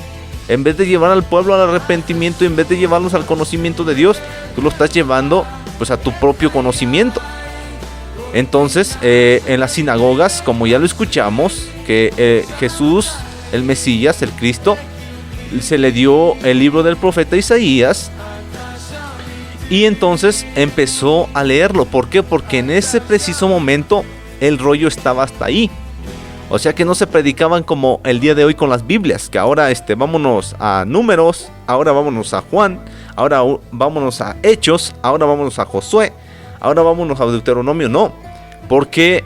En vez de llevar al pueblo al arrepentimiento, en vez de llevarlos al conocimiento de Dios, tú lo estás llevando pues a tu propio conocimiento. Entonces, en las sinagogas, como ya lo escuchamos, que Jesús, el Mesías, el Cristo, se le dio el libro del profeta Isaías. Y entonces empezó a leerlo. ¿Por qué? Porque en ese preciso momento el rollo estaba hasta ahí. O sea que no se predicaban como el día de hoy con las Biblias, que ahora vámonos a Números, ahora vámonos a Juan, ahora vámonos a Hechos, ahora vámonos a Josué, ahora vámonos a Deuteronomio. No, porque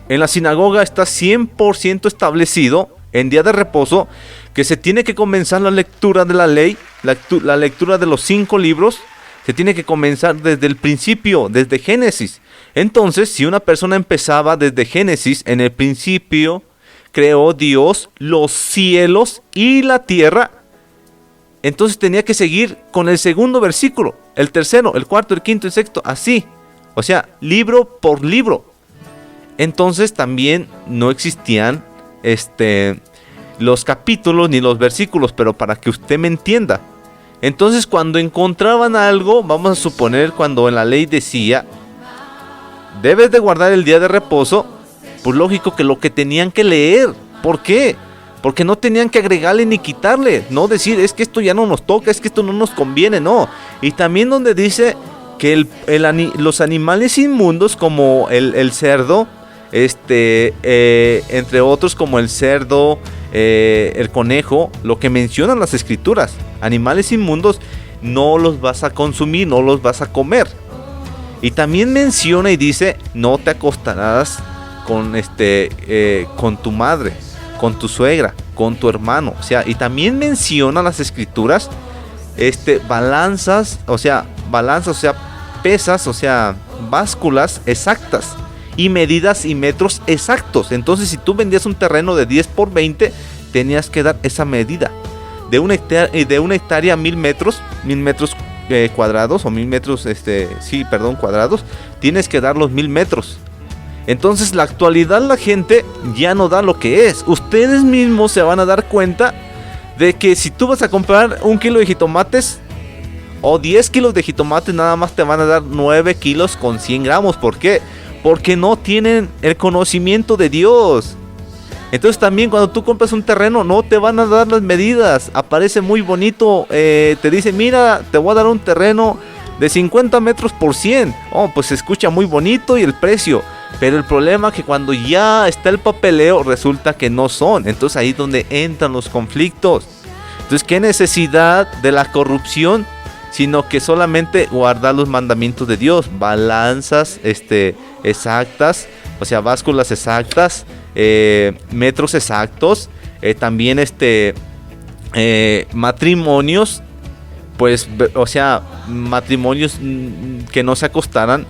en la sinagoga está 100% establecido en día de reposo que se tiene que comenzar la lectura de la ley, la lectura de los 5 libros. Se tiene que comenzar desde el principio, desde Génesis. Entonces, si una persona empezaba desde Génesis, en el principio creó Dios los cielos y la tierra, entonces tenía que seguir con el segundo versículo, el tercero, el cuarto, el quinto, el sexto, así. O sea, libro por libro. Entonces también no existían los capítulos ni los versículos, pero para que usted me entienda. Entonces cuando encontraban algo, vamos a suponer cuando en la ley decía, debes de guardar el día de reposo, pues lógico que lo que tenían que leer. ¿Por qué? Porque no tenían que agregarle ni quitarle, no decir, es que esto ya no nos toca, es que esto no nos conviene, no. Y también donde dice que los animales inmundos como el cerdo, entre otros como el cerdo, el conejo, lo que mencionan las escrituras, animales inmundos, no los vas a consumir, no los vas a comer. Y también menciona y dice, no te acostarás con tu madre, con tu suegra, con tu hermano. O sea, y también menciona las escrituras, balanzas, o sea, pesas, o sea, básculas exactas y medidas y metros exactos. Entonces, si tú vendías un terreno de 10 por 20, tenías que dar esa medida. De una hectárea a 1000 metros cuadrados, o 1000 metros, cuadrados, tienes que dar los 1000 metros. Entonces, la actualidad la gente ya no da lo que es. Ustedes mismos se van a dar cuenta de que si tú vas a comprar 1 kilo de jitomates o 10 kilos de jitomates, nada más te van a dar 9 kilos con 100 gramos. ¿Por qué? Porque no tienen el conocimiento de Dios. Entonces también cuando tú compras un terreno, no te van a dar las medidas. Aparece muy bonito, te dice, mira, te voy a dar un terreno de 50 metros por 100. Oh, pues se escucha muy bonito y el precio. Pero el problema es que cuando ya está el papeleo, resulta que no son. Entonces ahí es donde entran los conflictos. Entonces, ¿qué necesidad de la corrupción? Sino que solamente guardar los mandamientos de Dios. Balanzas exactas, o sea, básculas exactas, metros exactos, también matrimonios, pues, o sea, matrimonios que no se acostaran,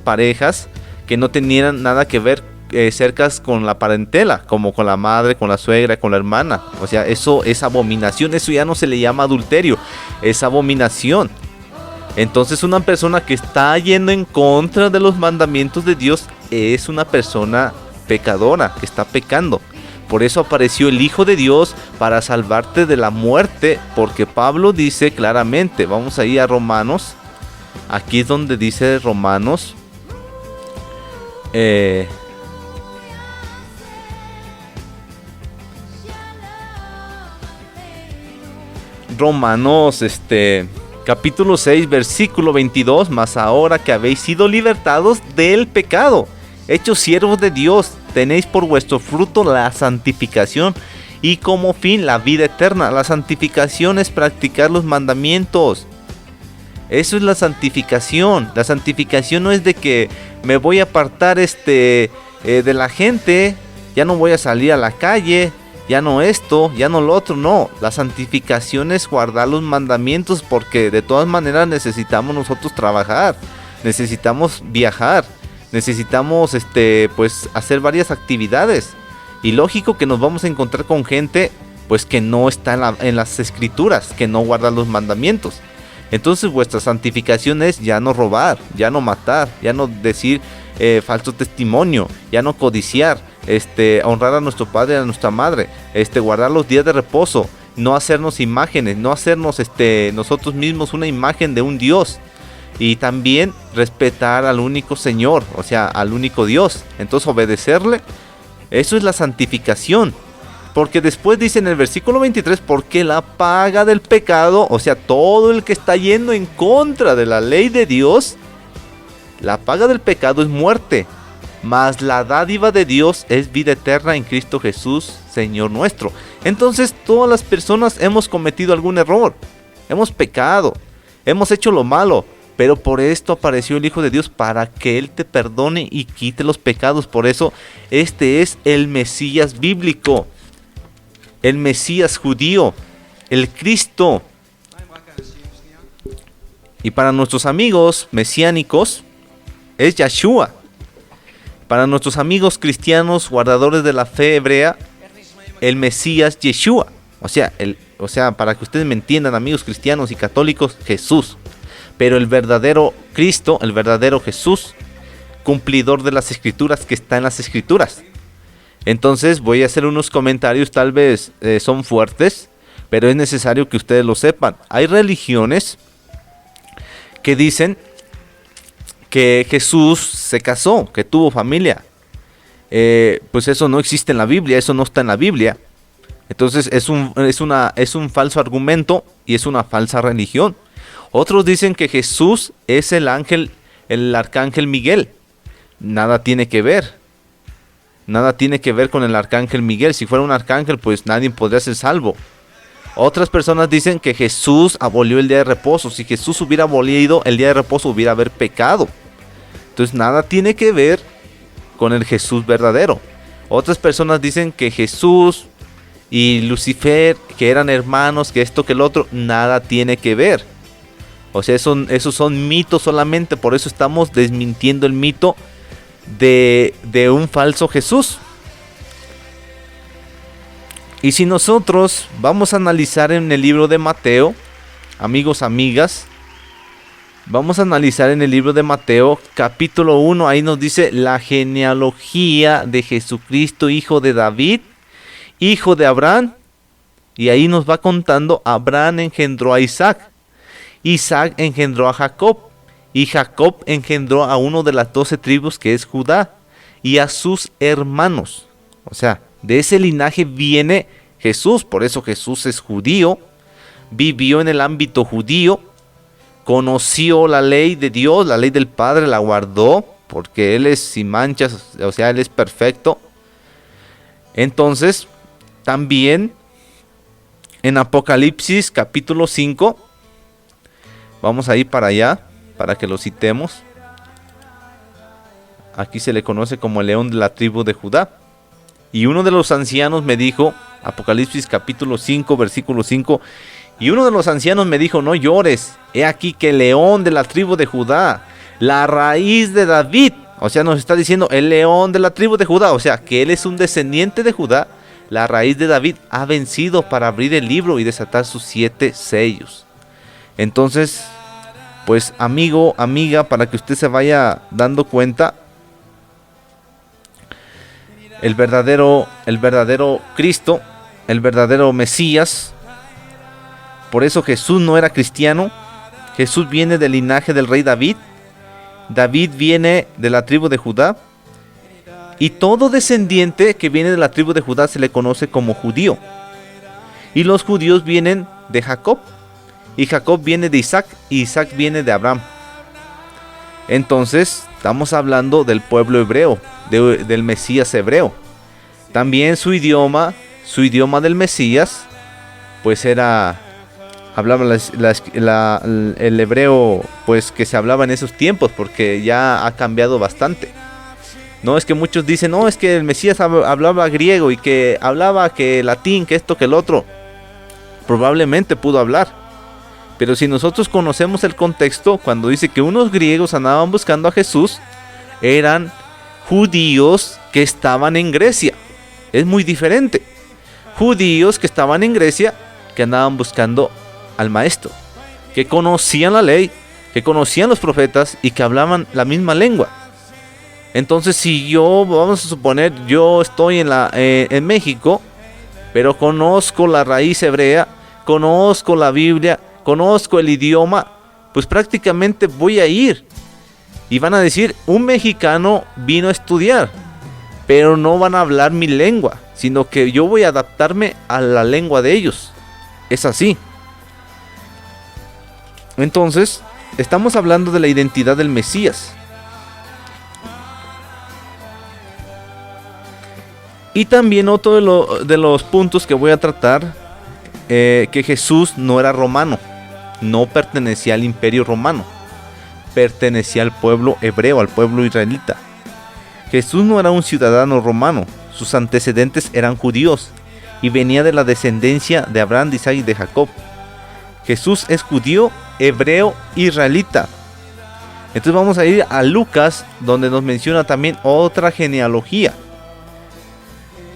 parejas que no tenían nada que ver cercas con la parentela, como con la madre, con la suegra, con la hermana. O sea, eso es abominación, eso ya no se le llama adulterio, es abominación. Entonces una persona que está yendo en contra de los mandamientos de Dios es una persona pecadora, que está pecando. Por eso apareció el Hijo de Dios para salvarte de la muerte, porque Pablo dice claramente, vamos a ir a Romanos, aquí es donde dice Romanos, capítulo 6, versículo 22, mas ahora que habéis sido libertados del pecado, hechos siervos de Dios, tenéis por vuestro fruto la santificación y como fin la vida eterna. La santificación es practicar los mandamientos. Eso es la santificación. La santificación no es de que me voy a apartar de la gente, ya no voy a salir a la calle, ya no esto, ya no lo otro. No, la santificación es guardar los mandamientos, porque de todas maneras necesitamos nosotros trabajar, necesitamos viajar, necesitamos pues hacer varias actividades. Y lógico que nos vamos a encontrar con gente pues que no está en las escrituras, que no guarda los mandamientos. Entonces vuestra santificación es ya no robar, ya no matar, ya no decir falso testimonio, ya no codiciar, honrar a nuestro padre y a nuestra madre, guardar los días de reposo, no hacernos imágenes, no hacernos nosotros mismos una imagen de un Dios. Y también respetar al único Señor, o sea, al único Dios. Entonces obedecerle, eso es la santificación. Porque después dice en el versículo 23, porque la paga del pecado, o sea, todo el que está yendo en contra de la ley de Dios, la paga del pecado es muerte, mas la dádiva de Dios es vida eterna en Cristo Jesús, Señor nuestro. Entonces todas las personas hemos cometido algún error, hemos pecado, hemos hecho lo malo, pero por esto apareció el Hijo de Dios, para que Él te perdone y quite los pecados. Por eso este es el Mesías bíblico, el Mesías judío, el Cristo. Y para nuestros amigos mesiánicos es Yeshua. Para nuestros amigos cristianos guardadores de la fe hebrea, el Mesías Yeshua. O sea, para que ustedes me entiendan, amigos cristianos y católicos, Jesús. Pero el verdadero Cristo, el verdadero Jesús, cumplidor de las escrituras, que está en las escrituras. Entonces voy a hacer unos comentarios, tal vez son fuertes, pero es necesario que ustedes lo sepan. Hay religiones que dicen que Jesús se casó, que tuvo familia. Pues eso no existe en la Biblia, eso no está en la Biblia. Entonces es un falso argumento y es una falsa religión. Otros dicen que Jesús es el arcángel Miguel. Nada tiene que ver. Nada tiene que ver con el arcángel Miguel. Si fuera un arcángel, pues nadie podría ser salvo. Otras personas dicen que Jesús abolió el día de reposo. Si Jesús hubiera abolido el día de reposo, hubiera haber pecado. Entonces nada tiene que ver con el Jesús verdadero. Otras personas dicen que Jesús y Lucifer, que eran hermanos, que esto, que el otro. Nada tiene que ver. O sea, esos son mitos solamente. Por eso estamos desmintiendo el mito de un falso Jesús. Y si nosotros vamos a analizar en el libro de Mateo, amigos, amigas, vamos a analizar en el libro de Mateo, capítulo 1, ahí nos dice la genealogía de Jesucristo, hijo de David, hijo de Abraham. Y ahí nos va contando, Abraham engendró a Isaac. Isaac engendró a Jacob, y Jacob engendró a uno de las 12 tribus, que es Judá, y a sus hermanos. O sea, de ese linaje viene Jesús. Por eso Jesús es judío, vivió en el ámbito judío, conoció la ley de Dios, la ley del Padre, la guardó, porque Él es sin manchas, o sea, Él es perfecto. Entonces, también en Apocalipsis capítulo 5, vamos a ir para allá, para que lo citemos. Aquí se le conoce como el león de la tribu de Judá. Y uno de los ancianos me dijo, Apocalipsis capítulo 5, versículo 5, y uno de los ancianos me dijo, no llores, he aquí que el león de la tribu de Judá, la raíz de David, o sea, nos está diciendo el león de la tribu de Judá, o sea, que él es un descendiente de Judá, la raíz de David, ha vencido para abrir el libro y desatar sus 7 sellos. Entonces, pues amigo, amiga, para que usted se vaya dando cuenta, el verdadero Cristo, el verdadero Mesías. Por eso Jesús no era cristiano. Jesús viene del linaje del rey David. David viene de la tribu de Judá. Y todo descendiente que viene de la tribu de Judá se le conoce como judío. Y los judíos vienen de Jacob. Y Jacob viene de Isaac. Y Isaac viene de Abraham. Entonces estamos hablando del pueblo hebreo, del Mesías hebreo. También su idioma del Mesías, pues hablaba el hebreo, pues que se hablaba en esos tiempos, porque ya ha cambiado bastante. No es que muchos dicen, no, es que el Mesías hablaba griego y que hablaba que latín, que esto, que el otro. Probablemente pudo hablar. Pero si nosotros conocemos el contexto, cuando dice que unos griegos andaban buscando a Jesús, eran judíos que estaban en Grecia. Es muy diferente. Judíos que estaban en Grecia, que andaban buscando al maestro, que conocían la ley, que conocían los profetas y que hablaban la misma lengua. Entonces, si yo, vamos a suponer, yo estoy en México, pero conozco la raíz hebrea, conozco la Biblia, conozco el idioma, pues prácticamente voy a ir. Y van a decir, un mexicano vino a estudiar, pero no van a hablar mi lengua, sino que yo voy a adaptarme a la lengua de ellos. Es así. Entonces, estamos hablando de la identidad del Mesías. Y también otro de los puntos que voy a tratar, que Jesús no era romano, no pertenecía al imperio romano, pertenecía al pueblo hebreo, al pueblo israelita. Jesús no era un ciudadano romano, sus antecedentes eran judíos y venía de la descendencia de Abraham, de Isaac y de Jacob. Jesús es judío, hebreo, israelita. Entonces vamos a ir a Lucas, donde nos menciona también otra genealogía.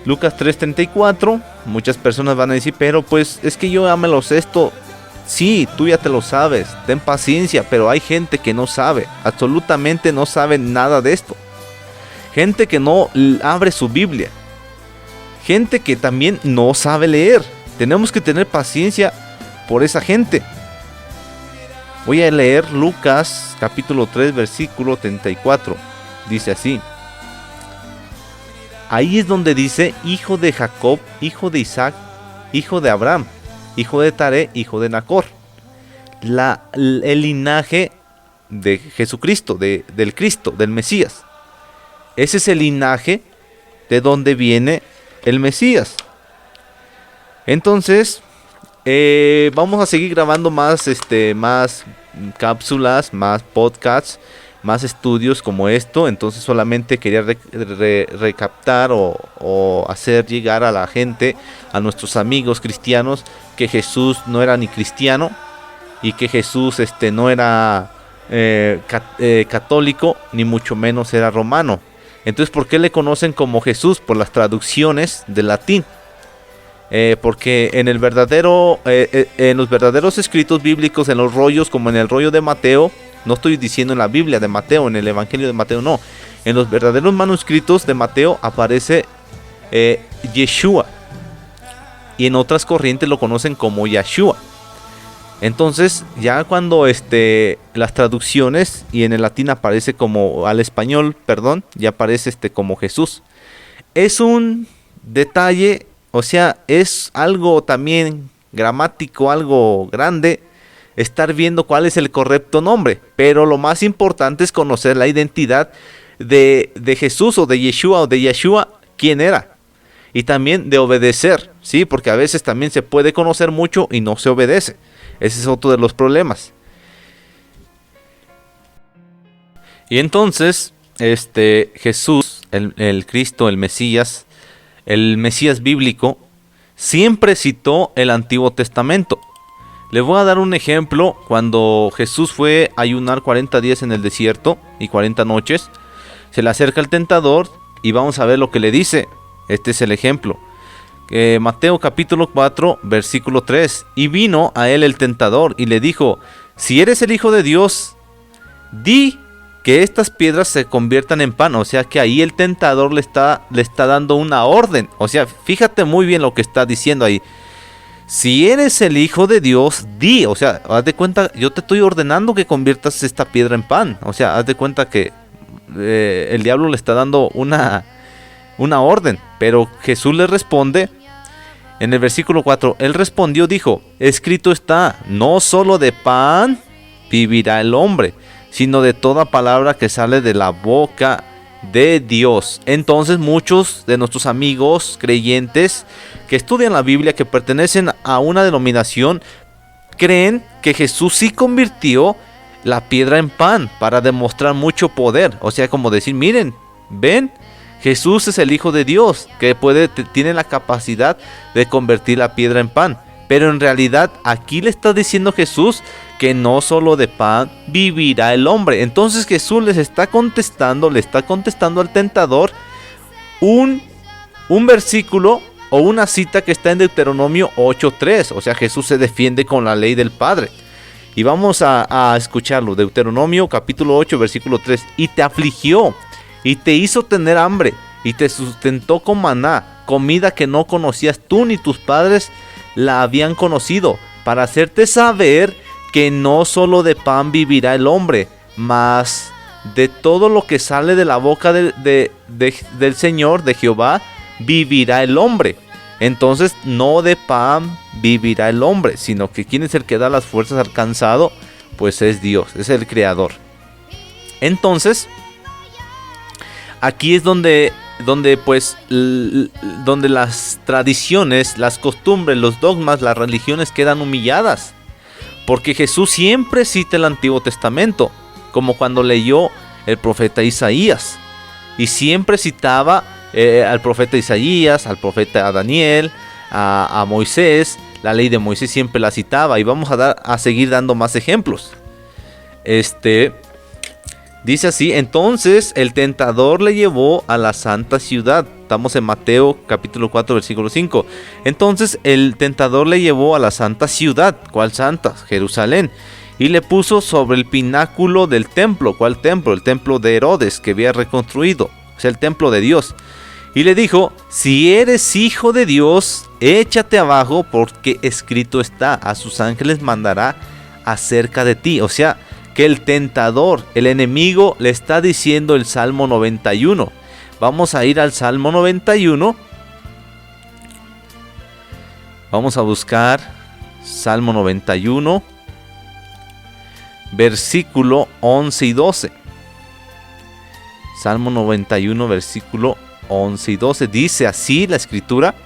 Lucas 3:34, muchas personas van a decir, pero pues es que yo ya me lo sé esto. Sí, tú ya te lo sabes, ten paciencia, pero hay gente que no sabe, absolutamente no sabe nada de esto. Gente que no abre su Biblia, gente que también no sabe leer. Tenemos que tener paciencia por esa gente. Voy a leer Lucas capítulo 3 versículo 34, dice así. Ahí es donde dice, hijo de Jacob, hijo de Isaac, hijo de Abraham, hijo de Taré, hijo de Nacor. El linaje de Jesucristo, del Cristo, del Mesías. Ese es el linaje de donde viene el Mesías. Entonces, vamos a seguir grabando más cápsulas, más podcasts, más estudios como esto. Entonces solamente quería recaptar o hacer llegar a la gente, a nuestros amigos cristianos, que Jesús no era ni cristiano y que Jesús no era católico, ni mucho menos era romano. Entonces, ¿por qué le conocen como Jesús? Por las traducciones del latín. Porque en los verdaderos escritos bíblicos, en los rollos, como en el rollo de Mateo, no estoy diciendo en la Biblia de Mateo, en el Evangelio de Mateo, no. En los verdaderos manuscritos de Mateo aparece Yeshua. Y en otras corrientes lo conocen como Yahshua. Entonces, ya cuando las traducciones, y en el latín aparece como, al español, perdón, ya aparece como Jesús. Es un detalle, o sea, es algo también gramático, algo grande, estar viendo cuál es el correcto nombre. Pero lo más importante es conocer la identidad de Jesús o de Yeshua o de Yahshua, quién era. Y también de obedecer, ¿sí? Porque a veces también se puede conocer mucho y no se obedece. Ese es otro de los problemas. Y entonces, Jesús, el Cristo, el Mesías bíblico, siempre citó el Antiguo Testamento. Le voy a dar un ejemplo. Cuando Jesús fue a ayunar 40 días en el desierto y 40 noches, se le acerca el tentador y vamos a ver lo que le dice. Este es el ejemplo. Mateo capítulo 4 versículo 3. Y vino a él el tentador y le dijo, si eres el Hijo de Dios, di que estas piedras se conviertan en pan. O sea que ahí el tentador le está dando una orden. O sea, fíjate muy bien lo que está diciendo ahí. Si eres el Hijo de Dios, di. O sea, haz de cuenta, yo te estoy ordenando que conviertas esta piedra en pan. O sea, haz de cuenta que el diablo le está dando una orden. Pero Jesús le responde en el versículo 4. Él respondió, dijo, escrito está, no solo de pan vivirá el hombre, sino de toda palabra que sale de la boca de Dios. Entonces muchos de nuestros amigos creyentes que estudian la Biblia, que pertenecen a una denominación, creen que Jesús sí convirtió la piedra en pan para demostrar mucho poder. O sea, como decir, miren, ven, Jesús es el Hijo de Dios, que tiene la capacidad de convertir la piedra en pan. Pero en realidad aquí le está diciendo Jesús que no solo de pan vivirá el hombre. Entonces Jesús le está contestando al tentador un versículo o una cita que está en Deuteronomio 8:3. O sea, Jesús se defiende con la ley del Padre. Y vamos a escucharlo. Deuteronomio capítulo 8, versículo 3. Y te afligió, y te hizo tener hambre, y te sustentó con maná, comida que no conocías tú ni tus padres la habían conocido, para hacerte saber que no solo de pan vivirá el hombre, mas de todo lo que sale de la boca del Señor, de Jehová, vivirá el hombre. Entonces, no de pan vivirá el hombre, sino que ¿quién es el que da las fuerzas al cansado? Pues es Dios, es el Creador. Entonces, aquí es donde las tradiciones, las costumbres, los dogmas, las religiones quedan humilladas. Porque Jesús siempre cita el Antiguo Testamento, como cuando leyó el profeta Isaías. Y siempre citaba al profeta Isaías, al profeta Daniel, a Moisés. La ley de Moisés siempre la citaba. Y vamos a seguir dando más ejemplos. Dice así: entonces el tentador le llevó a la santa ciudad. Estamos en Mateo capítulo 4 versículo 5. Entonces el tentador le llevó a la santa ciudad. ¿Cuál santa? Jerusalén. Y le puso sobre el pináculo del templo. ¿Cuál templo? El templo de Herodes, que había reconstruido. O sea, el templo de Dios. Y le dijo: si eres hijo de Dios, échate abajo, porque escrito está: a sus ángeles mandará acerca de ti. O sea, que el tentador, el enemigo, le está diciendo el Salmo 91. Vamos a ir al Salmo 91. Vamos a buscar Salmo 91, versículo 11 y 12. Salmo 91, versículo 11 y 12. Dice así la escritura: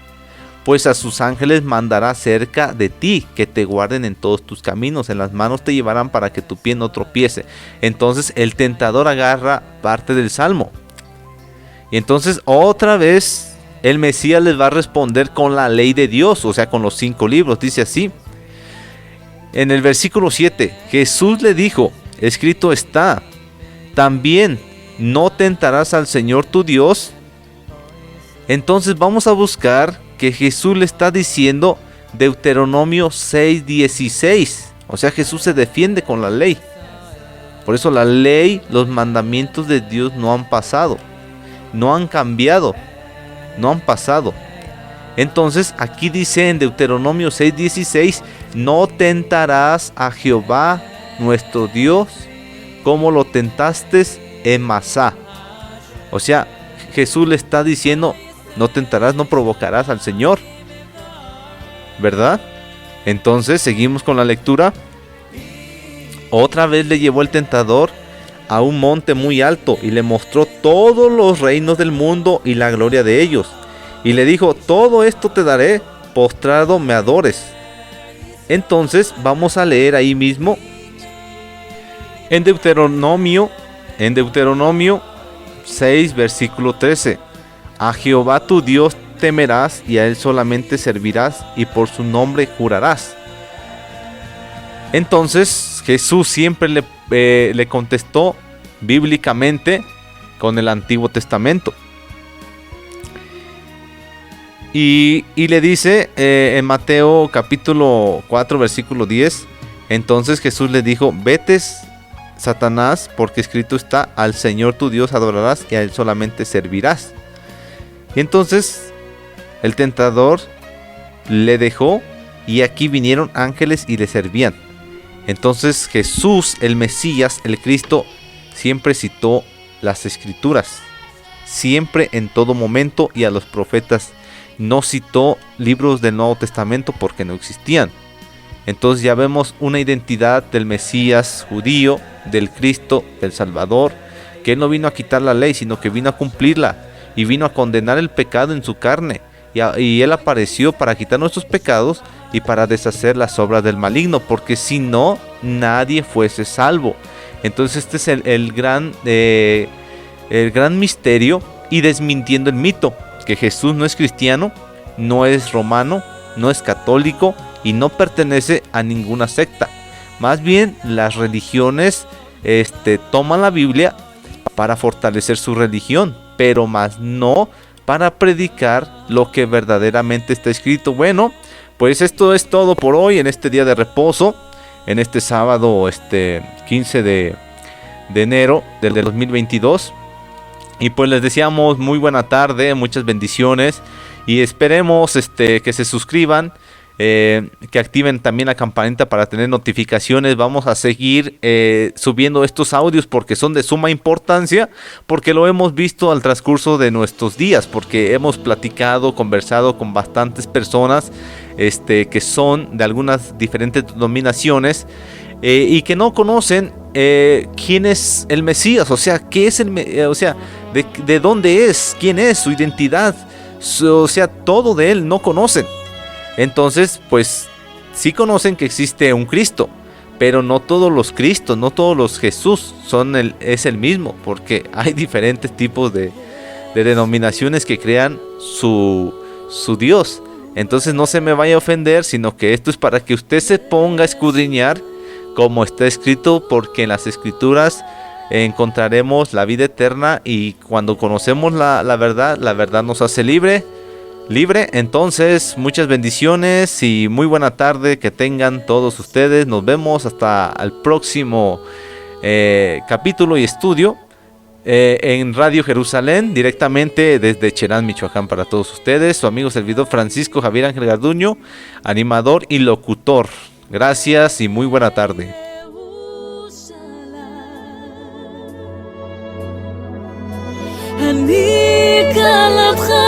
pues a sus ángeles mandará cerca de ti, que te guarden en todos tus caminos, en las manos te llevarán para que tu pie no tropiece. Entonces el tentador agarra parte del Salmo. Y entonces otra vez el Mesías les va a responder con la ley de Dios, o sea, con los 5 libros. Dice así, en el versículo 7, Jesús le dijo: escrito está, también no tentarás al Señor tu Dios. Entonces vamos a buscar que Jesús le está diciendo Deuteronomio 6:16. O sea, Jesús se defiende con la ley. Por eso la ley, los mandamientos de Dios no han pasado, no han cambiado, no han pasado. Entonces aquí dice en Deuteronomio 6:16: no tentarás a Jehová nuestro Dios como lo tentaste en Masá. O sea, Jesús le está diciendo: no tentarás, no provocarás al Señor, ¿verdad? Entonces seguimos con la lectura. Otra vez le llevó el tentador a un monte muy alto y le mostró todos los reinos del mundo y la gloria de ellos. Y le dijo: todo esto te daré, postrado me adores. Entonces vamos a leer ahí mismo en Deuteronomio 6, versículo 13. A Jehová tu Dios temerás y a él solamente servirás y por su nombre jurarás. Entonces Jesús siempre le contestó bíblicamente con el Antiguo Testamento. Y le dice en Mateo capítulo 4 versículo 10. Entonces Jesús le dijo: vete, Satanás, porque escrito está: al Señor tu Dios adorarás y a él solamente servirás. Y entonces el tentador le dejó, y aquí vinieron ángeles y le servían. Entonces Jesús, el Mesías, el Cristo, siempre citó las Escrituras, siempre, en todo momento, y a los profetas. No citó libros del Nuevo Testamento porque no existían. Entonces ya vemos una identidad del Mesías judío, del Cristo, del Salvador, que él no vino a quitar la ley, sino que vino a cumplirla. Y vino a condenar el pecado en su carne. Y él apareció para quitar nuestros pecados y para deshacer las obras del maligno, porque si no, nadie fuese salvo. Entonces este es el gran misterio, y desmintiendo el mito, que Jesús no es cristiano, no es romano, no es católico y no pertenece a ninguna secta. Más bien las religiones toman la Biblia para fortalecer su religión, pero más no para predicar lo que verdaderamente está escrito. Bueno, pues esto es todo por hoy en este día de reposo, en este sábado 15 de enero del 2022. Y pues les deseamos muy buena tarde, muchas bendiciones y esperemos que se suscriban, que activen también la campanita para tener notificaciones. Vamos a seguir subiendo estos audios porque son de suma importancia, porque lo hemos visto al transcurso de nuestros días, porque hemos platicado, conversado con bastantes personas que son de algunas diferentes denominaciones y que no conocen quién es el Mesías, o sea, qué es de dónde es, quién es, su identidad, o sea, todo de él no conocen. Entonces, pues sí conocen que existe un Cristo, pero no todos los Cristos, no todos los Jesús es el mismo, porque hay diferentes tipos de denominaciones que crean su Dios. Entonces no se me vaya a ofender, sino que esto es para que usted se ponga a escudriñar como está escrito, porque en las escrituras encontraremos la vida eterna, y cuando conocemos la verdad nos hace libre. Entonces, muchas bendiciones y muy buena tarde que tengan todos ustedes. Nos vemos hasta el próximo capítulo y estudio en Radio Jerusalén, directamente desde Cherán, Michoacán, para todos ustedes. Su amigo servidor Francisco Javier Ángel Garduño, animador y locutor. Gracias y muy buena tarde. אני קלתך